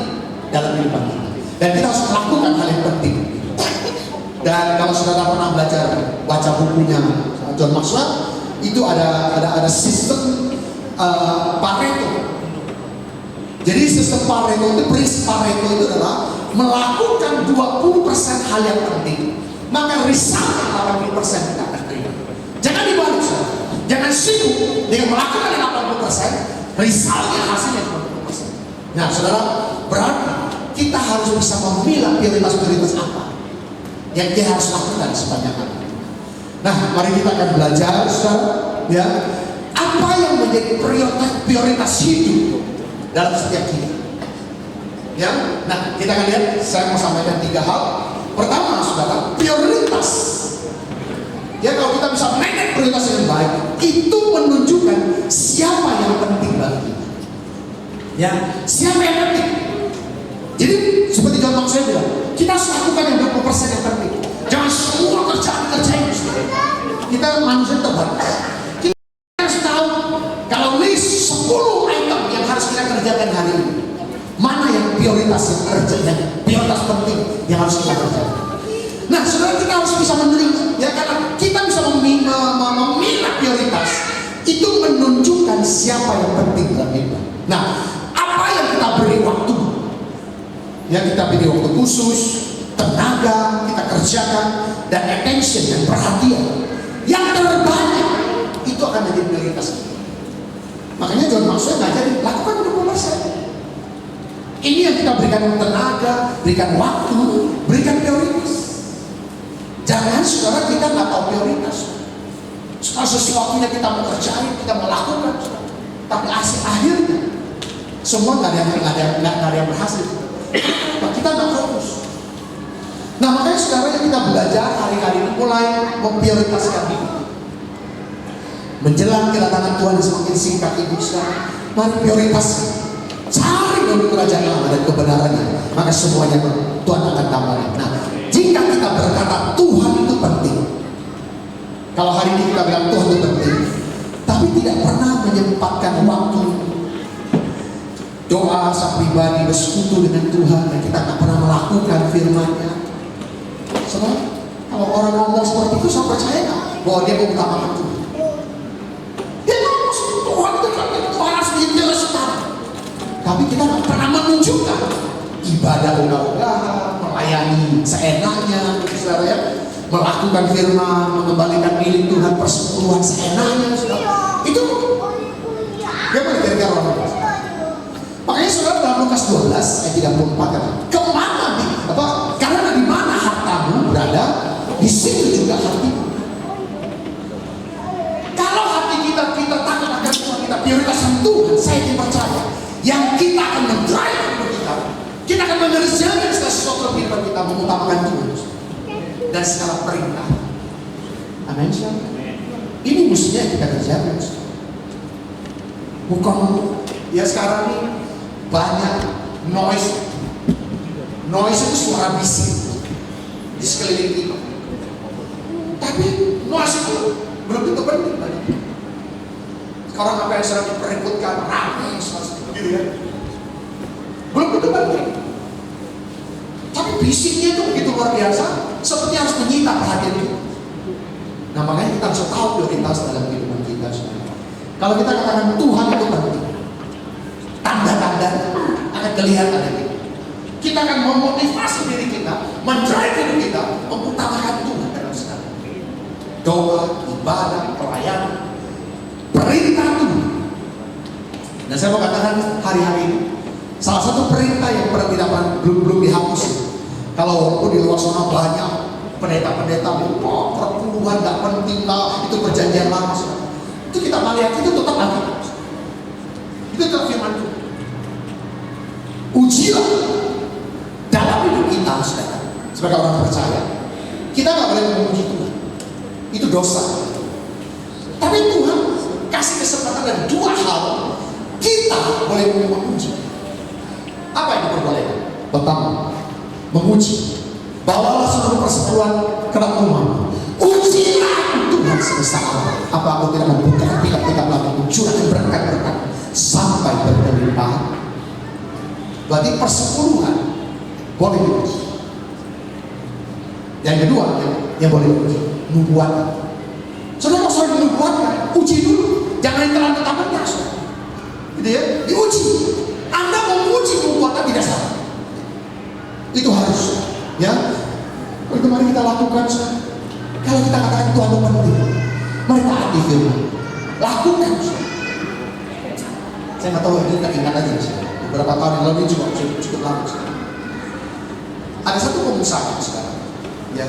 S5: dalam kehidupan kita. Dan kita harus melakukan hal yang penting. Dan kalau saudara pernah baca bukunya John Maxwell, itu ada sistem Pareto. Jadi sistem Pareto itu, prinsip Pareto itu adalah melakukan 20% hal yang penting, maka risalnya 80% kita akan terima. Jangan dibalik, jangan sibuk dengan melakukan 80%, risalnya hasilnya 20%. Nah, saudara, berarti kita harus bisa memilah prioritas-prioritas apa yang dia harus lakukan sepanjang hari. Nah, mari kita akan belajar, saudara, ya, apa yang menjadi prioritas hidup dalam setiap kita. Ya, nah kita akan lihat. Saya mau sampaikan 3 hal. Pertama, saudara, prioritas. Ya, kalau kita bisa manage prioritas yang baik, itu menunjukkan siapa yang penting bagi kita. Ya, siapa yang penting. Jadi seperti contoh saya bilang, kita harus lakukan yang 20% yang penting. Jangan semua kerjaan kita manusia terbatas. Kita harus tahu kalau list 10 item yang harus kita kerjakan hari ini, mana yang prioritas yang urgent, yang prioritas penting yang harus kita kerjakan. Nah, saudara, kita harus bisa menerima, ya, karena kita bisa memilah prioritas. Itu menunjukkan siapa yang penting dalam hidup. Nah, apa yang kita beri waktu, ya, kita beri waktu khusus, tenaga kita kerjakan, dan attention dan perhatian yang terbanyak, itu akan menjadi prioritas kita. Makanya John Maxwell ngajarin, lakukan 20%. Ini yang kita berikan tenaga, berikan waktu, berikan prioritas. Jangan saudara kita nggak tahu prioritas. Setelah sesuatu yang kita mau kerjain, kita mau lakukan, tapi akhirnya semua nggak ada yang berhasil. Kita nggak fokus. Nah, makanya saudara yang kita belajar hari-hari ini mulai memprioritaskan hidup. Menjelang kedatangan Tuhan yang semakin singkat ibu saudara, mari prioritaskan. Cari dulu kerajaan Allah dan kebenarannya, maka semuanya Tuhan akan tambahkan. Nah, jika kita berkata Tuhan itu penting, kalau hari ini kita bilang Tuhan itu penting, tapi tidak pernah menyempatkan waktu doa sang pribadi, bersekutu dengan Tuhan, dan kita tak pernah melakukan firman-Nya. Saudara, kalau orang ngomong seperti itu, saya percaya nggak bahwa dia mengutamakan Tuhan? Dia ngomong Tuhan itu penting, Tuhan harus diinjil sekarang. Tapi kita nggak pernah menunjukkan ibadah ogah-ogahan, melayani seenaknya, saudara, ya, melakukan firman, mengembalikan milik Tuhan, persepuluhan seenaknya, saudara. Itu dia boleh kira-kira orang. Makanya saudara dalam Lukas 12 ayat 34 kan, kemana nih? Karena di mana hartamu berada, di situ juga hatimu. Kalau hati kita takut akan Tuhan, kita prioritaskan Tuhan, saya percaya yang kita akan mendrive hidup kita akan mengerjakan sesuatu firman kita, mengutamakan Tuhan dan segala perintah. Amin. Ini mestinya kita kerjakan. Bukan ya sekarang ini banyak noise itu suara bising di sekeliling kita. Tapi noise itu belum tentu penting. Sekarang apa yang sedang diperebutkan ramai gitu ya, belum tentu penting. Tapi bisiknya itu begitu luar biasa, seperti harus menyita perhatian kita. Nah, makanya kita harus tahu prioritas dalam kehidupan kita. Kalau kita katakan Tuhan itu penting, tanda-tanda akan kelihatan dari kita akan memotivasi diri kita, mendrive hidup kita, mengutamakan Tuhan dalam segala doa, ibadah, pelayanan, perintah Tuhan. Dan saya mau katakan hari-hari ini salah satu perintah yang belum dihapus. Kalau walaupun di luar sana banyak pendeta-pendeta perpuluhan gak penting lah, itu perjanjian lama, itu kita melihat itu tetap ada. Itu tetap firman Tuhan. Ujilah dalam hidup kita sebagai orang percaya. Kita gak boleh memuji Tuhan, itu dosa. Tapi Tuhan kasih kesempatan dan 2 hal kita boleh memuji. Apa yang diperbolehkan? Pertama, memuji. Bawalah seluruh persepuluhan ke dalam rumah. Ujilah Tuhan sebesar apa aku tidak membuka tidak lagi mencurahkan berkat-berkat sampai berlimpah. Berarti persepuluhan boleh diuji. Yang kedua yang boleh diuji, nubuatan. Saudara mau dinubuatkan, uji dulu. Jangan terlalu mentah-mentah, gitu ya, diuji. Anda menguji nubuatan tidak salah. Itu harus, ya. Itu mari kita lakukan. Kalau kita katakan Tuhan itu penting, mari taati firman, lakukan. Saya nggak tahu ini tak ingat aja. Beberapa tahun yang lalu ini cukup lama. Ada satu pengusaha sekarang, ya.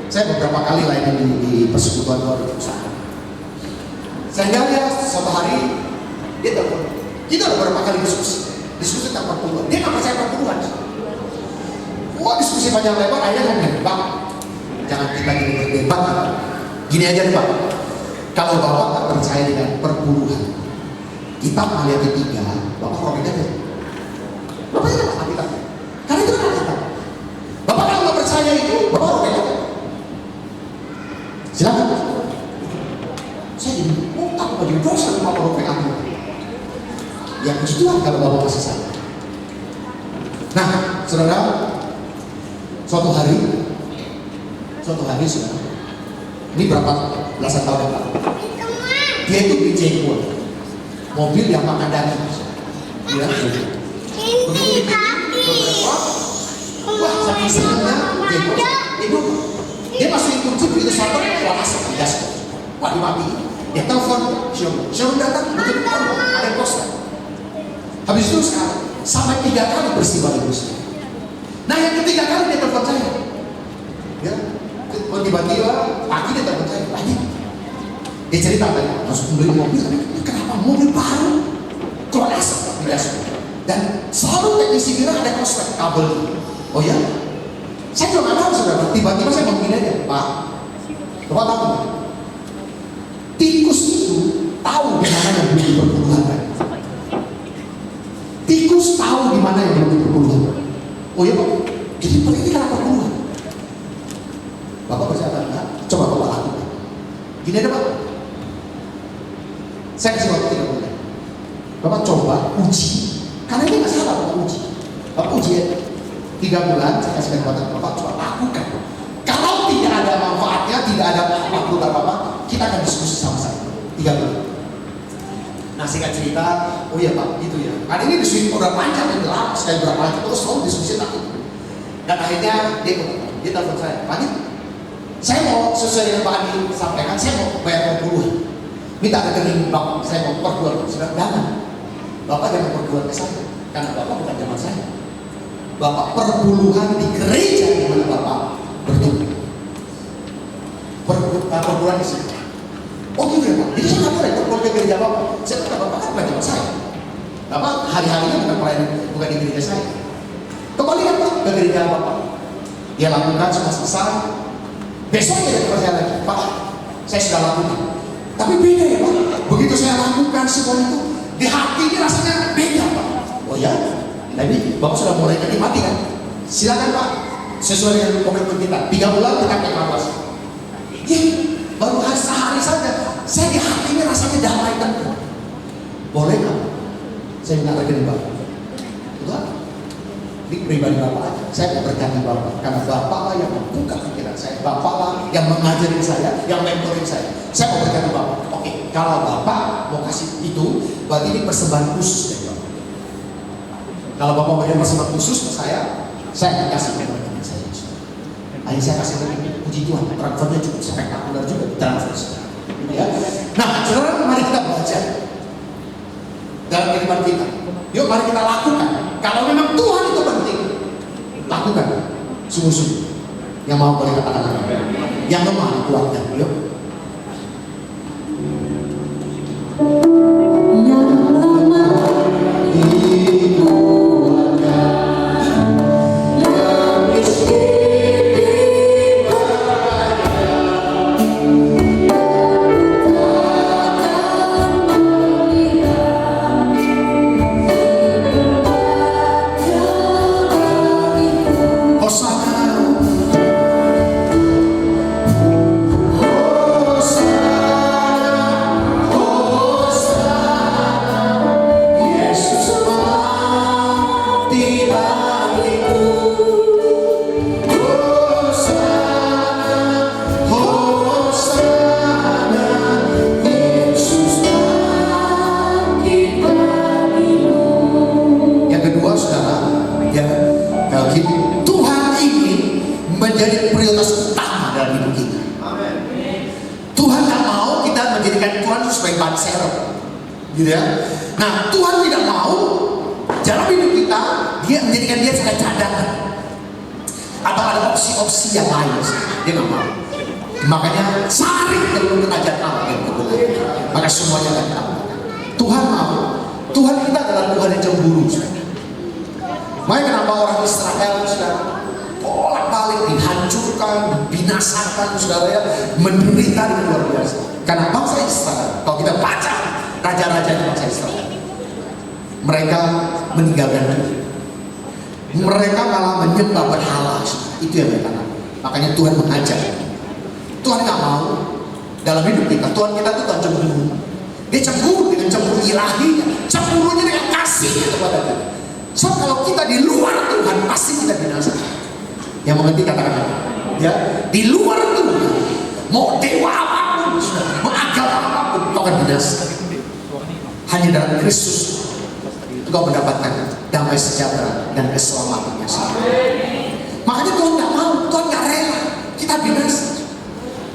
S5: Saya beberapa kali lain di persekutuan luar usaha. Sehingga dia suatu hari dia telepon. Kita udah beberapa kali diskusi. Diskusi tentang perpuluhan. Dia nggak percaya perpuluhan. Wah, diskusi panjang lebar, akhirnya ngomongin, Pak, jangan kita gini berdebat. Gini aja nih Pak, kalau Bapak nggak percaya dengan perpuluhan, kita ayat ketiga, Bapak roket aja. Bapak jangan mati kita. Karena itu kan kita. Bapak kalau nggak percaya itu, Bapak roket aja. Silakan. Saya jadi tak bagi dosa sama roket aja. Ya puji Tuhan kalau Bapak masih sadar. Nah, saudara, suatu hari saudara, ini berapa belasan tahun yang lalu, dia itu beli jengkol, mobil yang makan daging, ya, begitu beberapa, wah saking senangnya jengkol, itu dia masukin kunci begitu sampai wah asap gas, wah dimati, dia telepon, showroom datang, begitu ada poster. Habis itu sekarang sampai 3 kali peristiwa itu. Nah yang ketiga kali dia telepon saya, ya, tiba-tiba pagi dia telepon saya, lagi dia cerita tadi, harus beli mobil, tapi kenapa mobil baru keluar asap dan selalu teknisi bilang ada korslet kabel. Oh ya, saya juga nggak tahu saudara. Tiba-tiba saya ngomongin aja, Pak, Bapak tahu nggak? Tikus itu tahu di mana yang belum diperpuluhan. Tikus tahu di mana yang belum diperpuluhan. Oh ya Pak, jadi penting kita perpuluhan. Bapak percaya enggak? Coba Bapak lakukan. Gini aja Pak, saya kasih waktu 3 bulan. Bapak coba uji, karena ini nggak salah Bapak uji. Bapak uji ya, 3 bulan saya kasih kesempatan Bapak coba lakukan. Kalau tidak ada manfaatnya, tidak ada apa-apa, kita akan diskusi sama-sama 3 bulan. Nah singkat cerita, oh iya Pak, itu ya. Karena ini diskusi udah panjang dan gelap, sekali berapa lagi terus selalu diskusi tentang itu. Dan akhirnya dia telepon saya, Pak Adi, saya mau sesuai dengan Pak Adi sampaikan, saya mau bayar 20. Minta rekening Bapak, saya mau perbulan. Sudah jangan, Bapak jangan perbulan ke saya, karena Bapak bukan zaman saya. Bapak perpuluhan di gereja di mana Bapak bertumbuh. Perbulan di sini. Oh gitu ya Pak, jadi saya nggak boleh perpuluhan ke gereja Bapak. Saya kata Bapak kan bukan zaman saya. Bapak hari-harinya bukan pelayan, bukan di gereja saya. Kembali kan Pak ke gereja Bapak. Dia lakukan sudah selesai. Besoknya dia telepon saya lagi, Pak, saya sudah lakukan. Tapi beda ya Pak, begitu saya lakukan semua itu, di hati ini rasanya beda Pak. Oh ya, tapi Bapak sudah mulai menikmati kan? Silakan Pak, sesuai dengan komitmen kita. 3 bulan kita evaluasi. Ya, baru sehari saja, saya di hati ini rasanya damai kan? Boleh kan? Saya minta rekening Bapak. Tuhan, ini pribadi Bapak aja. Saya mau berkati Bapak, karena Bapaklah yang membuka pikiran saya, Bapaklah yang mengajarin saya, yang mentoring saya. Saya mau berkati Bapak. Oke, kalau Bapak mau kasih itu, berarti ini persembahan khusus dari Bapak. Kalau Bapak mau persembahan khusus ke saya akan kasih rekening saya. Akhirnya saya kasih rekening. Puji Tuhan, transfernya cukup spektakuler juga transfer. Ya. Nah, saudara, mari kita belajar dalam kehidupan kita. Yuk, mari kita lakukan. Kalau memang Tuhan itu penting, lakukan sungguh-sungguh. Yang mau boleh katakan amin. Yang lemah dikuatkan. Yuk.
S3: Yang lemah
S5: gitu ya. Nah, Tuhan tidak mau dalam hidup kita dia menjadikan dia sebagai cadangan atau ada opsi-opsi yang lain. Dia nggak mau. Makanya saring terlalu kerajaan Allah yang kebenaran. Maka semuanya akan kita lakukan. Tuhan mau. Tuhan kita adalah Tuhan yang cemburu. Makanya kenapa orang Israel, saudara, bolak-balik dihancurkan, dibinasakan, saudara ya, menderita dengan luar biasa. Karena bangsa Israel, kalau kita baca raja-raja di bangsa Israel, mereka meninggalkan Tuhan. Mereka malah menyembah berhala. Itu yang mereka lakukan. Makanya Tuhan mengajar. Tuhan nggak mau dalam hidup kita. Tuhan kita itu Tuhan cemburu. Dia cemburu dengan cemburu ilahinya, cemburunya dengan kasihnya kepada kita. So kalau kita di luar Tuhan pasti kita binasa. Yang mengerti katakan apa? Ya, di luar Tuhan, mau dewa apapun, mau agama apapun, kau akan binasa. Hanya dalam Kristus engkau mendapatkan damai sejahtera dan keselamatannya. Makanya Tuhan nggak mau, Tuhan nggak rela kita binasa.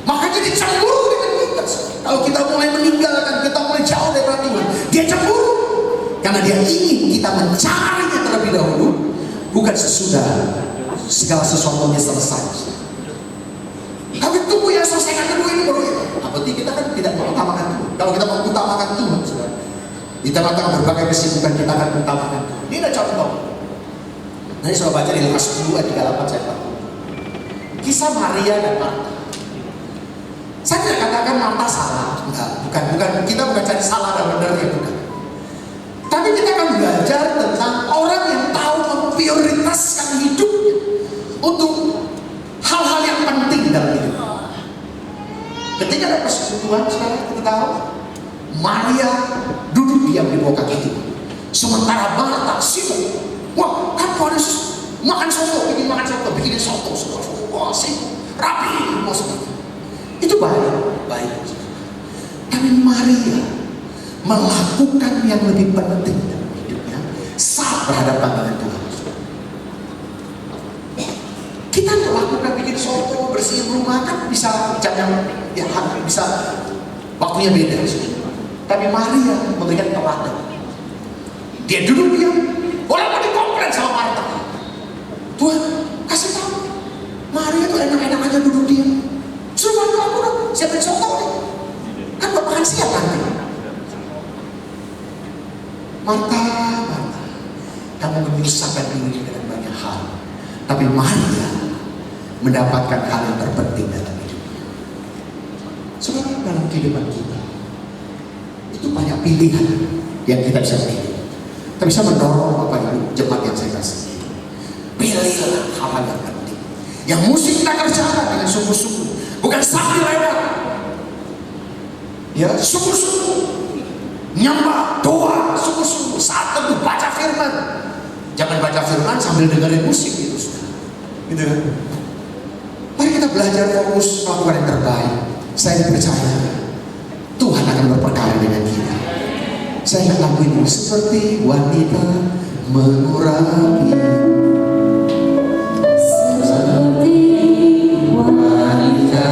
S5: Makanya dia cemburu dengan kita. Kalau kita mulai meninggalkan, kita mulai jauh dari Tuhan, dia cemburu. Karena dia ingin kita mencarinya terlebih dahulu, bukan sesudah segala sesuatunya selesai. Tapi tunggu ya selesaikan dulu ini baru. Berarti kita kan tidak mengutamakan Tuhan. Kalau kita mengutamakan Tuhan, saudara, di tengah-tengah berbagai kesibukan kita akan mengutamakan Tuhan. Ini ada contoh. Nanti saya baca di Lukas 10 ayat 38 saya tahu. Kisah Maria dan Marta. Saya tidak katakan Marta salah, bukan kita bukan cari salah dan benar ya bukan. Tapi kita akan belajar tentang orang yang tahu memprioritaskan hidupnya untuk hal-hal yang penting dalam hidup. Ketika ada persekutuan sekarang kita tahu Maria duduk diam di bawah kaki Tuhan. Sementara Marta sibuk. Wah, kan Tuhan Yesus makan soto, bikinin soto, wah sibuk, rapi, mau seperti itu baik. Tapi Maria melakukan yang lebih penting dalam hidupnya saat berhadapan dengan Tuhan. Kita melakukan bikin soto, bersihin rumah kan bisa jamnya ya bisa waktunya beda. Tapi Maria memberikan teladan. Dia duduk diam, walaupun dikomplain sama Marta. Tuhan kasih tahu, Maria tuh enak-enak aja duduk diam. Suruh bantu aku dong, siapin soto nih. Kan buat makan siang nanti. Marta, kamu menyusahkan diri dengan banyak hal. Tapi Maria mendapatkan hal yang terpenting dalam hidupnya. Sebenarnya dalam kehidupan kita itu banyak pilihan yang kita bisa pilih. Kita bisa mendorong apa itu jemaat yang saya kasih. Pilihlah hal-hal yang penting. Yang mesti kita kerjakan dengan sungguh-sungguh, bukan sambil lewat. Ya, sungguh-sungguh. Nyembah, doa, sungguh-sungguh. Saat tentu baca firman. Jangan baca firman sambil dengerin musik gitu. Gitu kan? Mari kita belajar fokus melakukan yang terbaik. Saya percaya Tuhan akan berperkara dengan kita. Saya akan lakuin ini seperti wanita mengurapi. Seperti wanita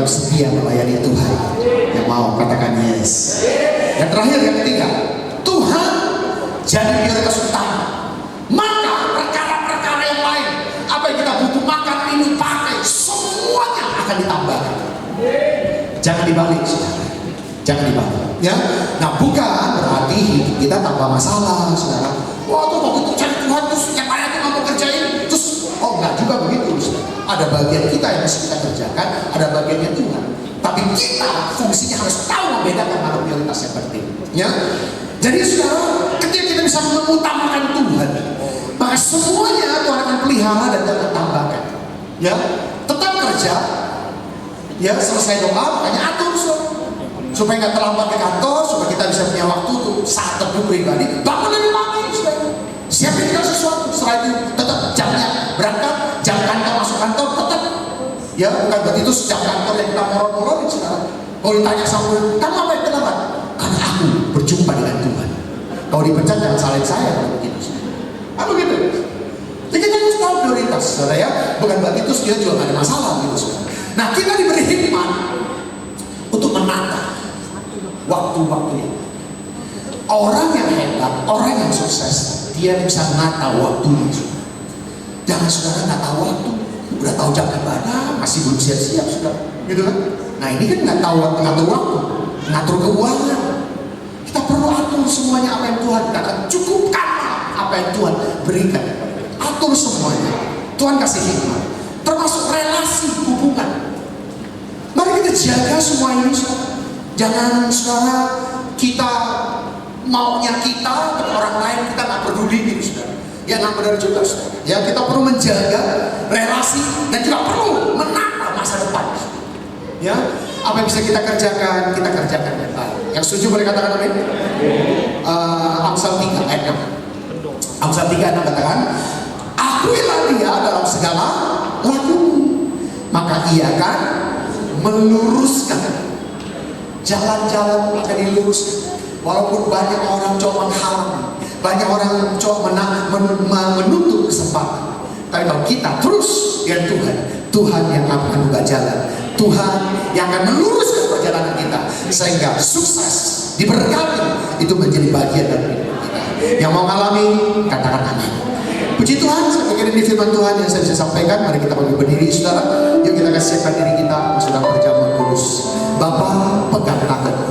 S5: setia melayani Tuhan. Yang mau katakan yes. Yang terakhir yang ketiga, Tuhan jadi prioritas utama. Maka perkara-perkara yang lain, apa yang kita butuh makan, minum, pakai, semuanya akan ditambahkan. Jangan dibalik, saudara. Jangan dibalik. Ya, nah bukan berarti hidup kita tanpa masalah, saudara. Wah, tuh begitu cari Tuhan terus yang lain itu nggak mau kerjain, terus enggak juga begitu, saudara. Ada bagian kita yang harus kita kerjakan, ada bagiannya Tuhan. Tapi kita fungsinya harus tahu membedakan mana prioritas yang penting. Ya, jadi saudara, ketika kita bisa mengutamakan Tuhan, Maka semuanya Tuhan akan pelihara dan Tuhan tambahkan. Ya, tetap kerja. Ya, selesai doa, makanya atur supaya nggak terlambat ke kantor, supaya kita bisa punya waktu tuh saat teduh pribadi. Bangun dari pagi, siapin segala sesuatu. Setelah itu tetap jamnya berangkat, jam kantor masuk kantor tetap. Ya, bukan berarti itu setiap kantor yang kita morong-morongin sekarang. Kalau ditanya sama kamu apa yang kenapa? Karena aku berjumpa dengan Tuhan. Kalau dipecat jangan salahin saya kalau begitu. Apa gitu? Jadi kita harus tahu prioritas, saudara ya. Bukan berarti itu kita juga nggak ada masalah gitu, saudara. Nah, kita diberi hikmat untuk menata waktu-waktunya. Orang yang hebat, orang yang sukses, dia bisa menata waktunya. Jangan saudara nata waktu, udah tahu jam ibadah, masih belum siap-siap saudara, gitu kan? Nah ini kan nggak tahu waktu, ngatur waktu, ngatur keuangan. Kita perlu atur semuanya apa yang Tuhan katakan, cukupkan apa yang Tuhan berikan. Atur semuanya. Tuhan kasih hikmat, termasuk relasi hubungan. Mari kita jaga semua ini. Jangan saudara kita maunya kita dengan orang lain kita nggak peduli gitu saudara. Ya nggak benar juga saudara. Ya kita perlu menjaga relasi dan juga perlu menata masa depan. Ya apa yang bisa kita kerjakan dengan baik. Yang setuju boleh katakan amin. Amsal 3 ayat 6. Amsal 3 ayat 6 katakan, akuilah dia dalam segala lakumu, maka ia akan meluruskan jalan-jalan akan diluruskan. Walaupun banyak orang coba menghalang, banyak orang coba menutup kesempatan, tapi kalau kita terus dengan Tuhan, Tuhan yang akan membuka jalan, Tuhan yang akan meluruskan perjalanan kita sehingga sukses diberkati itu menjadi bagian dari hidup kita. Yang mau mengalami katakan amin. Puji Tuhan, saya pikir ini firman Tuhan yang saya bisa sampaikan. Mari kita berdiri saudara. Yuk kita siapkan diri kita sedang perjamuan kudus. Bapa pegang tanganku.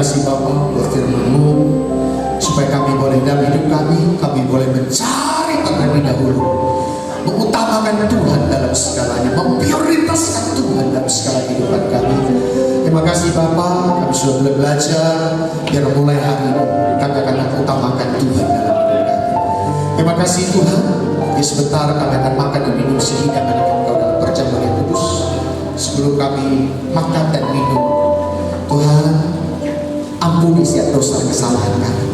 S5: kasih Bapa buat firman-Mu, supaya kami boleh dalam hidup kami boleh mencari terlebih dahulu, mengutamakan Tuhan dalam segalanya, memprioritaskan Tuhan dalam segala kehidupan kami. Terima kasih Bapa, kami sudah boleh belajar, biar mulai hari ini kami akan utamakan Tuhan dalam hidup kami. Terima kasih Tuhan, di sebentar kami akan makan dan minum sehingga kami Engkau dalam perjamuan yang kudus. Sebelum kami makan dan minum, Tuhan ampuni setiap dosa dan kesalahan kami.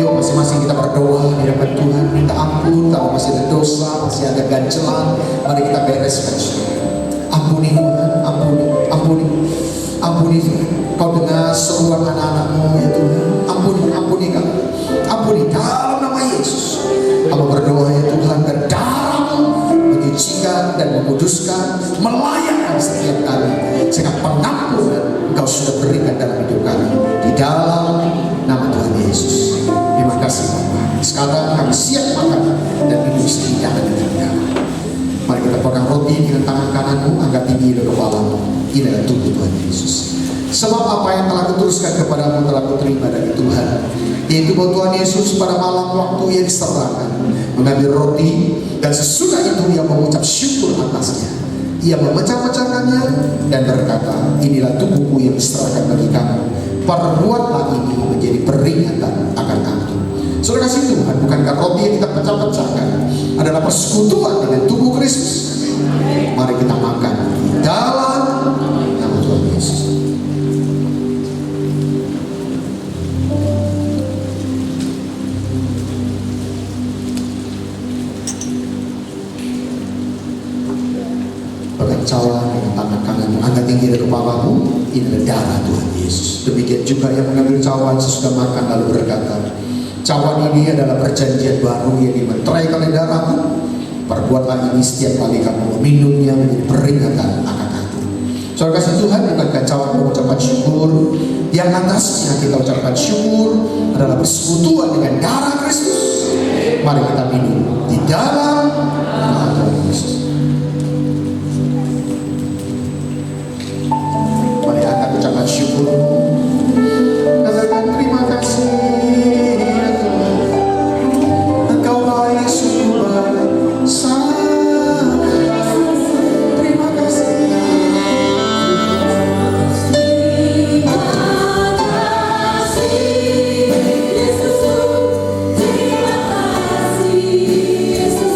S5: Yuk masing-masing kita berdoa di hadapan Tuhan, minta ampun kalau masih ada dosa, masih ada ganjelan, mari kita bereskan. Ampuni Tuhan, ampuni Tuhan. Kau dengar seruan anak-anak-Mu ya Tuhan, ampuni kami, ampuni dalam nama Yesus. Kami berdoa ya Tuhan, biar darah-Mu menyucikan dan menguduskan, melayakkan setiap kami, sehingga pengampunan Engkau sudah berikan dalam hidup kami, di dalam nama Tuhan Yesus. Terima kasih Bapak. Sekarang kami siap makan dan minum sehidangan dengan kami. Mari kita pegang roti dengan tangan kananmu, angkat tinggi dari kepalamu. Ini adalah tubuh Tuhan Yesus. Sebab apa yang telah kuteruskan kepadamu telah kuterima dari Tuhan, yaitu bahwa Tuhan Yesus pada malam waktu yang diserahkan, mengambil roti, dan sesudah itu ia mengucap syukur atasnya. Ia memecah-mecahkannya dan berkata, inilah tubuhku yang diserahkan bagi kamu. Perbuatlah ini menjadi peringatan akan aku. Saudara kasih Tuhan, bukankah roti yang kita pecah-pecahkan adalah persekutuan dengan tubuh Kristus? Mari kita makan di dalam nama Tuhan Yesus. Pegang cawan dengan tangan kananmu, angkat tinggi dari kepalamu. Ini adalah darah Tuhan Yesus. Demikian juga yang mengambil cawan sesudah makan lalu berkata, cawan ini adalah perjanjian baru yang dimeterai oleh darahku. Perbuatlah ini setiap kali kamu meminumnya menjadi peringatan akan aku. Saudara kasih Tuhan, bukankah cawan mengucapkan syukur? Yang atasnya kita ucapkan syukur adalah persekutuan dengan darah Kristus. Mari kita minum di dalam nama Tuhan Yesus. Mari akan ucapkan syukur. Katakan terima kasih ya Tuhan. Engkau baik, sungguh baik. Terima kasih.
S4: Yesus, terima kasih Yesus.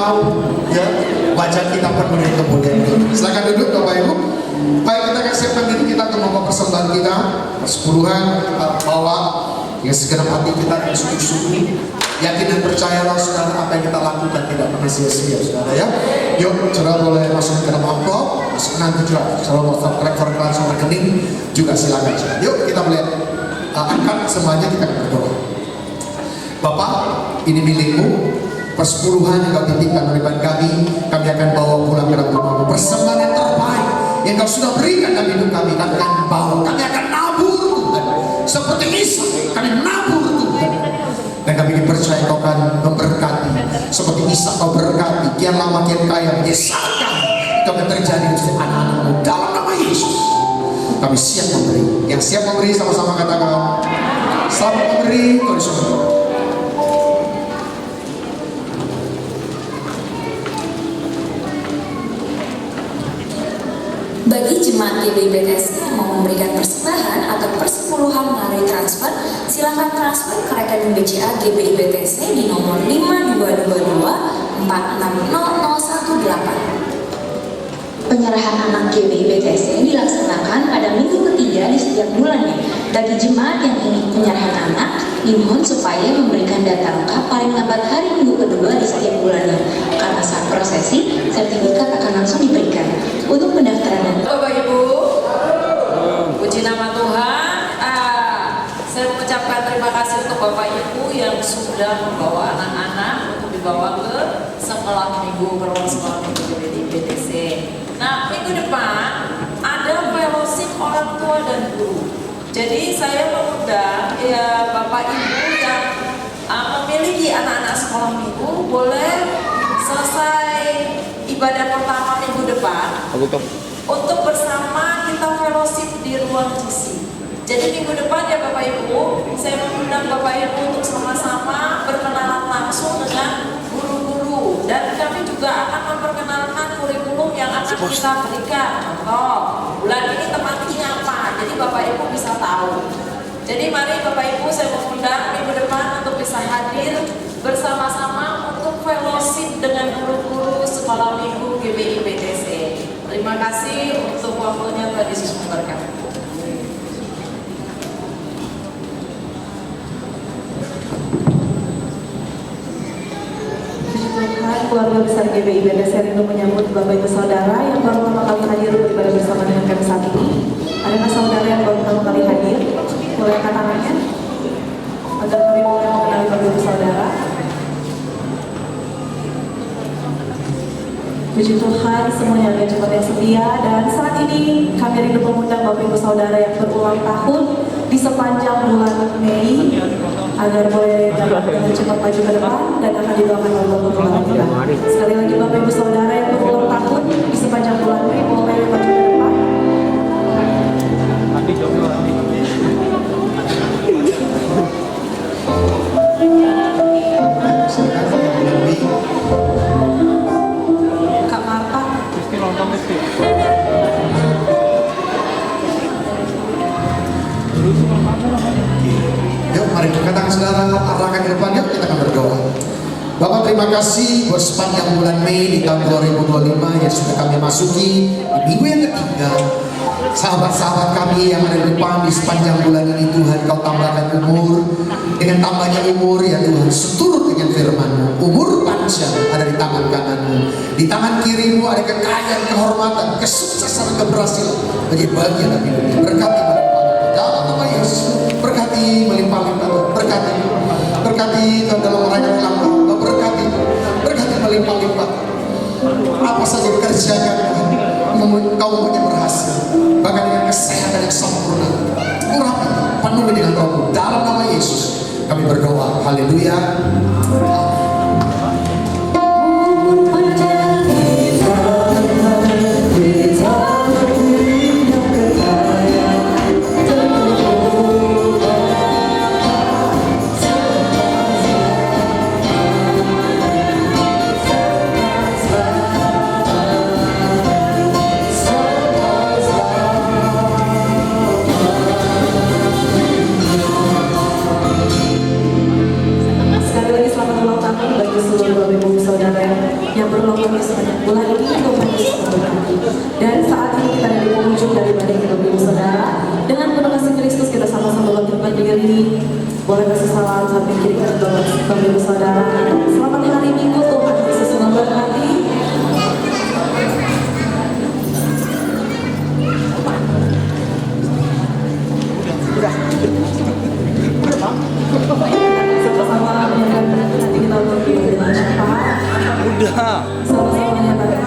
S5: tahu ya wajah kita penuh dengan kemuliaan. Silakan duduk Bapak Ibu. Baik, kita akan siapkan diri kita untuk membawa persembahan kita, persepuluhan kita bawa dengan segenap hati kita yang sungguh-sungguh. Yakin dan percayalah saudara, apa yang kita lakukan tidak pernah sia-sia saudara ya. Yuk saudara boleh masuk ke dalam amplop, masuk nanti juga saudara mau rekor langsung rekening juga silakan saudara. Yuk kita boleh angkat semuanya, kita akan berdoa. Bapak, ini milikmu, persepuluhan yang kau titipkan daripada kami akan bawa pulang ke dalam rumahmu. Persembahan yang terbaik yang kau sudah berikan dalam hidup kami akan bawa, kami akan nabur Tuhan. Seperti Isa, kami nabur Tuhan. Dan kami percaya kau akan memberkati. Seperti Isa kau berkati, kian lama kian kaya, menyesatkan. Itu akan terjadi untuk anak-anakmu dalam nama Yesus. Kami siap memberi. Yang siap memberi sama-sama katakan, selamat memberi Tuhan Yesus.
S6: Bagi jemaat GBI-BTS yang mau memberikan persembahan atau persepuluhan melalui transfer, silakan transfer ke rekening BCA GBI-BTS di nomor 5222 460018. Penyerahan anak GBI-BTS dilaksanakan pada minggu ketiga di setiap bulannya. Bagi jemaat yang ingin penyerahan anak, dimohon supaya memberikan data lengkap paling lambat hari minggu kedua di setiap bulannya. Karena saat prosesi, sertifikat akan langsung diberikan. Untuk pendaftaran dan
S2: Bapak Ibu, puji nama Tuhan. Saya mengucapkan terima kasih untuk Bapak Ibu yang sudah membawa anak-anak untuk dibawa ke sekolah minggu, berulang sekolah minggu di BTC. Nah, minggu depan ada fellowship orang tua dan guru. Jadi saya mengundang ya Bapak Ibu yang memiliki anak-anak sekolah minggu, boleh selesai ibadah pertama minggu depan untuk bersama kita fellowship di ruang GC. Jadi minggu depan ya Bapak Ibu, saya mengundang Bapak Ibu untuk sama-sama berkenalan langsung dengan guru-guru, dan kami juga akan memperkenalkan kurikulum yang akan kita berikan. Contoh, bulan ini tematiknya apa, jadi Bapak Ibu bisa tahu. Jadi mari Bapak Ibu, saya mengundang minggu depan untuk bisa hadir bersama-sama untuk fellowship dengan guru-guru sekolah minggu GBI BTC. Terima kasih untuk waktunya, Tuhan Yesus memberkati.
S7: Tuhan, keluarga besar GBI BTS rindu menyambut Bapak Ibu Saudara yang baru pertama kali hadir beribadah bersama dengan kami saat ini. Adakah saudara yang baru pertama kali hadir? Boleh angkat tangannya agar kami boleh mengenali Bapak Ibu Saudara. Puji Tuhan, semuanya ada jemaat yang setia, dan saat ini kami rindu mengundang Bapak Ibu Saudara yang berulang tahun di sepanjang bulan Mei agar boleh dapat dengan cepat maju ke depan dan akan didoakan oleh Bapak Ibu kita. Sekali lagi Bapak Ibu Saudara yang berulang tahun di sepanjang bulan Mei boleh maju ke depan. Kak Marta.
S5: Yuk mari katakan saudara, arahkan ke depan, yuk kita akan berdoa. Bapak, terima kasih buat sepanjang bulan Mei di tahun 2025 yang sudah kami masuki di minggu yang ketiga. Sahabat-sahabat kami yang ada di depan di sepanjang bulan ini, Tuhan Kau tambahkan umur. Dengan tambahnya umur ya Tuhan, seturut dengan firman-Mu, umur panjang ada di tangan kanan-Mu, di tangan kiri-Mu ada kekayaan, kehormatan, kesuksesan, keberhasilan menjadi bagian dari hidup. Berkati dalam nama Yesus, berkati melimpah-limpah, berkati Tuhan dalam merayakan ulang tahun, berkati melimpah-limpah. Apa saja dikerjakan Kau mempunyai berhasil, bahkan dengan kesehatan yang sempurna, urapi, penuhi dengan Roh-Mu. Dalam nama Yesus kami berdoa, haleluya.
S7: Sekali lagi selamat ulang berlangsung di sepanjang bulan ini Tuhan Yesus memberkati. Dan saat ini kita dari penghujung daripada hidup ibu saudara. Dengan penuh kasih Kristus kita sama-sama bangkit berdiri. Boleh kasih salam sampai kiri ke ibu saudara. Selamat hari Minggu, Tuhan Yesus memberkati. Sama-sama menyatakan hati kita untuk dengan syafaat.
S1: Udah.
S7: Sama-sama menyatakan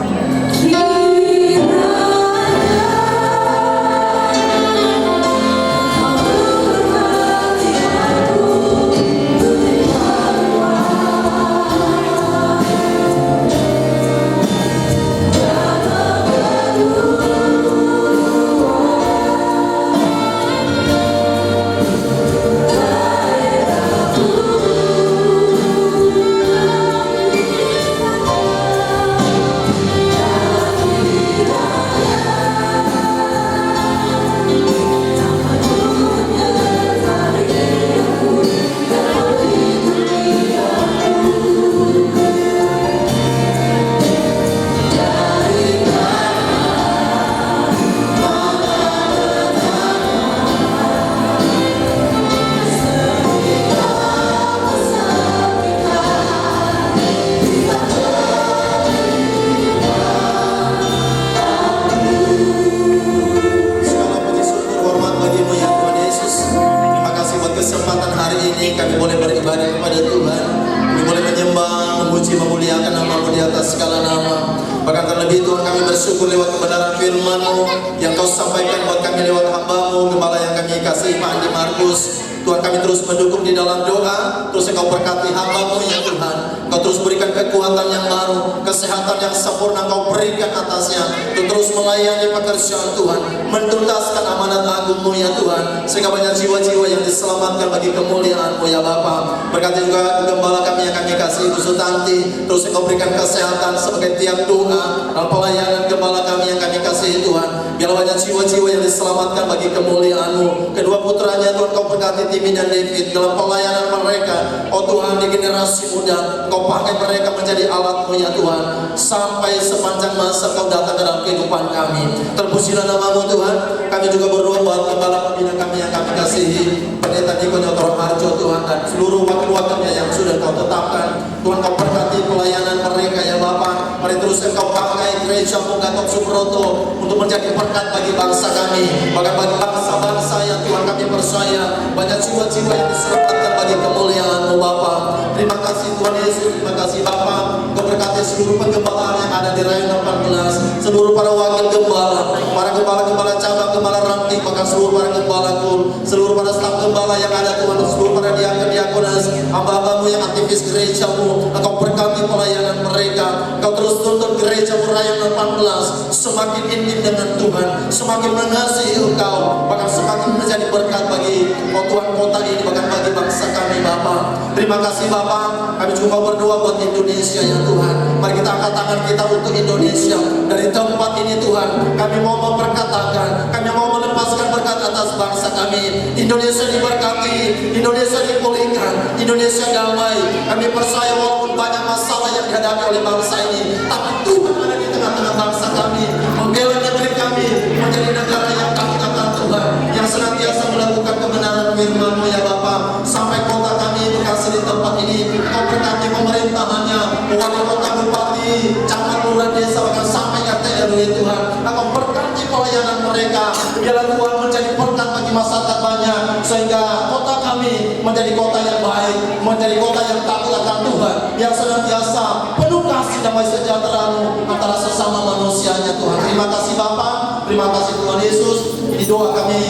S5: kami boleh beribadah kepada Tuhan, kami boleh menyembah, memuji, memuliakan nama-Mu di atas segala nama. Bahkan terlebih Tuhan kami bersyukur lewat kebenaran firman-Mu yang Kau sampaikan buat kami lewat hamba-Mu, gembala yang kami kasih Pak Andi Markus. Tuhan kami terus mendukung di dalam doa, terus Engkau berkati hamba-Mu ya Tuhan. Engkau terus berikan kekuatan yang baru, kesehatan yang sempurna Engkau berikan atasnya, untuk terus melayani pekerjaan Tuhan, menuntaskan amanat agung-Mu ya Tuhan, sehingga banyak jiwa-jiwa yang diselamatkan bagi kemuliaan-Mu ya Bapa. Berkati juga gembala kami yang kami kasih Ibu Sutanti, terus Engkau berikan kesehatan sebagai tiap doa dalam pelayanan gembala kami yang kami kasih Tuhan. Biarlah banyak jiwa-jiwa yang diselamatkan bagi kemuliaan-Mu. Kedua putranya Tuhan Kau berkati Timi dan David dalam pelayanan mereka. Oh Tuhan, di generasi muda Kau pakai mereka menjadi alat-Mu ya Tuhan, sampai sepanjang masa Kau datang dalam kehidupan kami. Terpujilah nama-Mu Tuhan. Kami juga berdoa buat kepala pembina kami yang kami kasihi, Pendeta Niko Nyotoro Harjo Tuhan, dan seluruh wakil-wakilnya yang sudah Kau tetapkan. Tuhan Kau berkati pelayanan mereka ya Bapa. Mari terus Engkau pakai gereja Gatot Subroto untuk menjadi berkat bagi bangsa kami, bahkan bagi bangsa-bangsa yang Tuhan kami percaya banyak jiwa-jiwa yang diselamatkan bagi kemuliaan-Mu Bapa. Terima kasih Tuhan Yesus, terima kasih Bapa. Kau berkati seluruh penggembala yang ada di Rayon 18, seluruh para wakil gembala, para gembala-gembala cabang, gembala ranting, bahkan seluruh para gembala-Ku, seluruh para staf gembala yang ada Tuhan, seluruh para diakon-diakonas, hamba-hamba-Mu yang aktivis gereja-Mu. Engkau berkati pelayanan mereka. Kau terus tuntun gereja-Mu Rayon 18 semakin intim dengan Tuhan, semakin mengasihi Engkau, bahkan semakin menjadi berkat bagi Tuhan kota ini, bahkan bagi bangsa kami Bapa. Terima kasih Bapa. Kami juga berdoa buat Indonesia ya Tuhan. Mari kita angkat tangan kita untuk Indonesia. Dari tempat ini Tuhan, kami mau memperkatakan, kami mau melepaskan berkat atas bangsa kami. Indonesia diberkati, Indonesia dipulihkan, Indonesia damai. Kami percaya walaupun banyak masalah yang dihadapi oleh bangsa ini, tapi Tuhan ada di tengah-tengah bangsa kami, membela negeri kami menjadi negara yang takut akan Tuhan, yang senantiasa melakukan kebenaran firman-Mu ya Bapa. Sampai kota kami Bekasi di tempat ini, Kau berkati pemerintahannya, wakil kota, bupati, camat, lurah, desa, bahkan sampai RT RW Tuhan. Engkau berkati pelayanan mereka. Biarlah Tuhan menjadi berkat bagi masyarakat banyak, sehingga kota kami menjadi kota yang baik, menjadi kota yang takut akan Tuhan, yang senantiasa penuh kasih damai sejahtera-Mu antara sesama manusianya Tuhan. Terima kasih Bapa, terima kasih Tuhan Yesus. Ini doa kami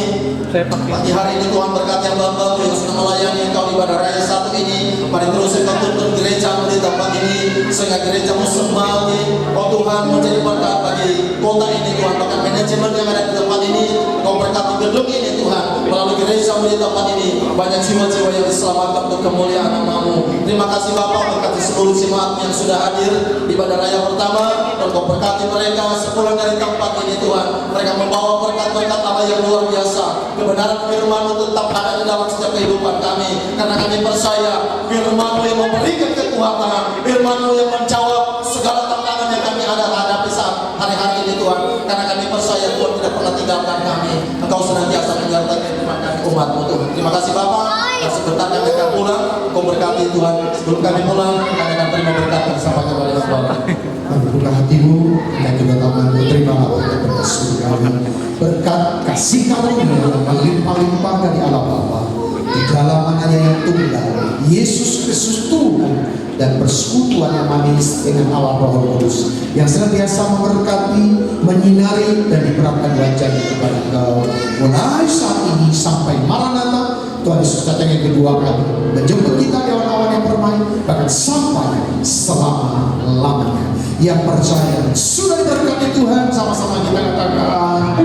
S5: pagi hari ini. Tuhan berkati hamba-Mu yang sedang melayani Engkau di ibadah raya satu ini. Mari terus Engkau tuntun gereja-Mu di tempat ini, sehingga gereja-Mu semakin oh Tuhan menjadi berkat bagi kota ini Tuhan. Bahkan manajemen yang ada di tempat ini, Engkau berkati gedung ini Tuhan. Melalui gereja-Mu di tempat ini, banyak jiwa-jiwa yang diselamatkan untuk kemuliaan nama-Mu. Terima kasih Bapa, berkati seluruh jemaat yang sudah hadir di ibadah raya pertama. Dan Kau berkati mereka sepulang dari tempat ini Tuhan. Mereka membawa berkat-berkat Allah yang luar biasa. Kebenaran firman-Mu tetap ada di dalam setiap kehidupan kami, karena kami percaya firman-Mu yang memberikan kekuatan, firman-Mu yang menjawab segala tantangan
S8: tinggalkan kami. Engkau senantiasa menyertai umat-Mu Tuhan. Terima kasih Bapa. Dan sebentar kami akan pulang. Engkau berkati Tuhan. Sebelum kami pulang, kami akan terima berkat bersama kepada Bapa.
S5: Kami buka hatimu dan juga tanganmu. Terimalah berkat surga berkat kasih karunia yang melimpah-limpah dari Allah Bapa di dalam anaknya yang tunggal Yesus Kristus Tuhan, dan persekutuan yang manis dengan Allah Roh Kudus yang senantiasa memberkati, menyinari dan diperapkan wajahnya kepada Engkau mulai saat ini sampai Maranatha. Tuhan Yesus datang yang kedua kali menjemput kita di awan-awan yang bermain, bahkan sampai selama-lamanya. Yang percaya sudah diberkati Tuhan, sama-sama kita katakan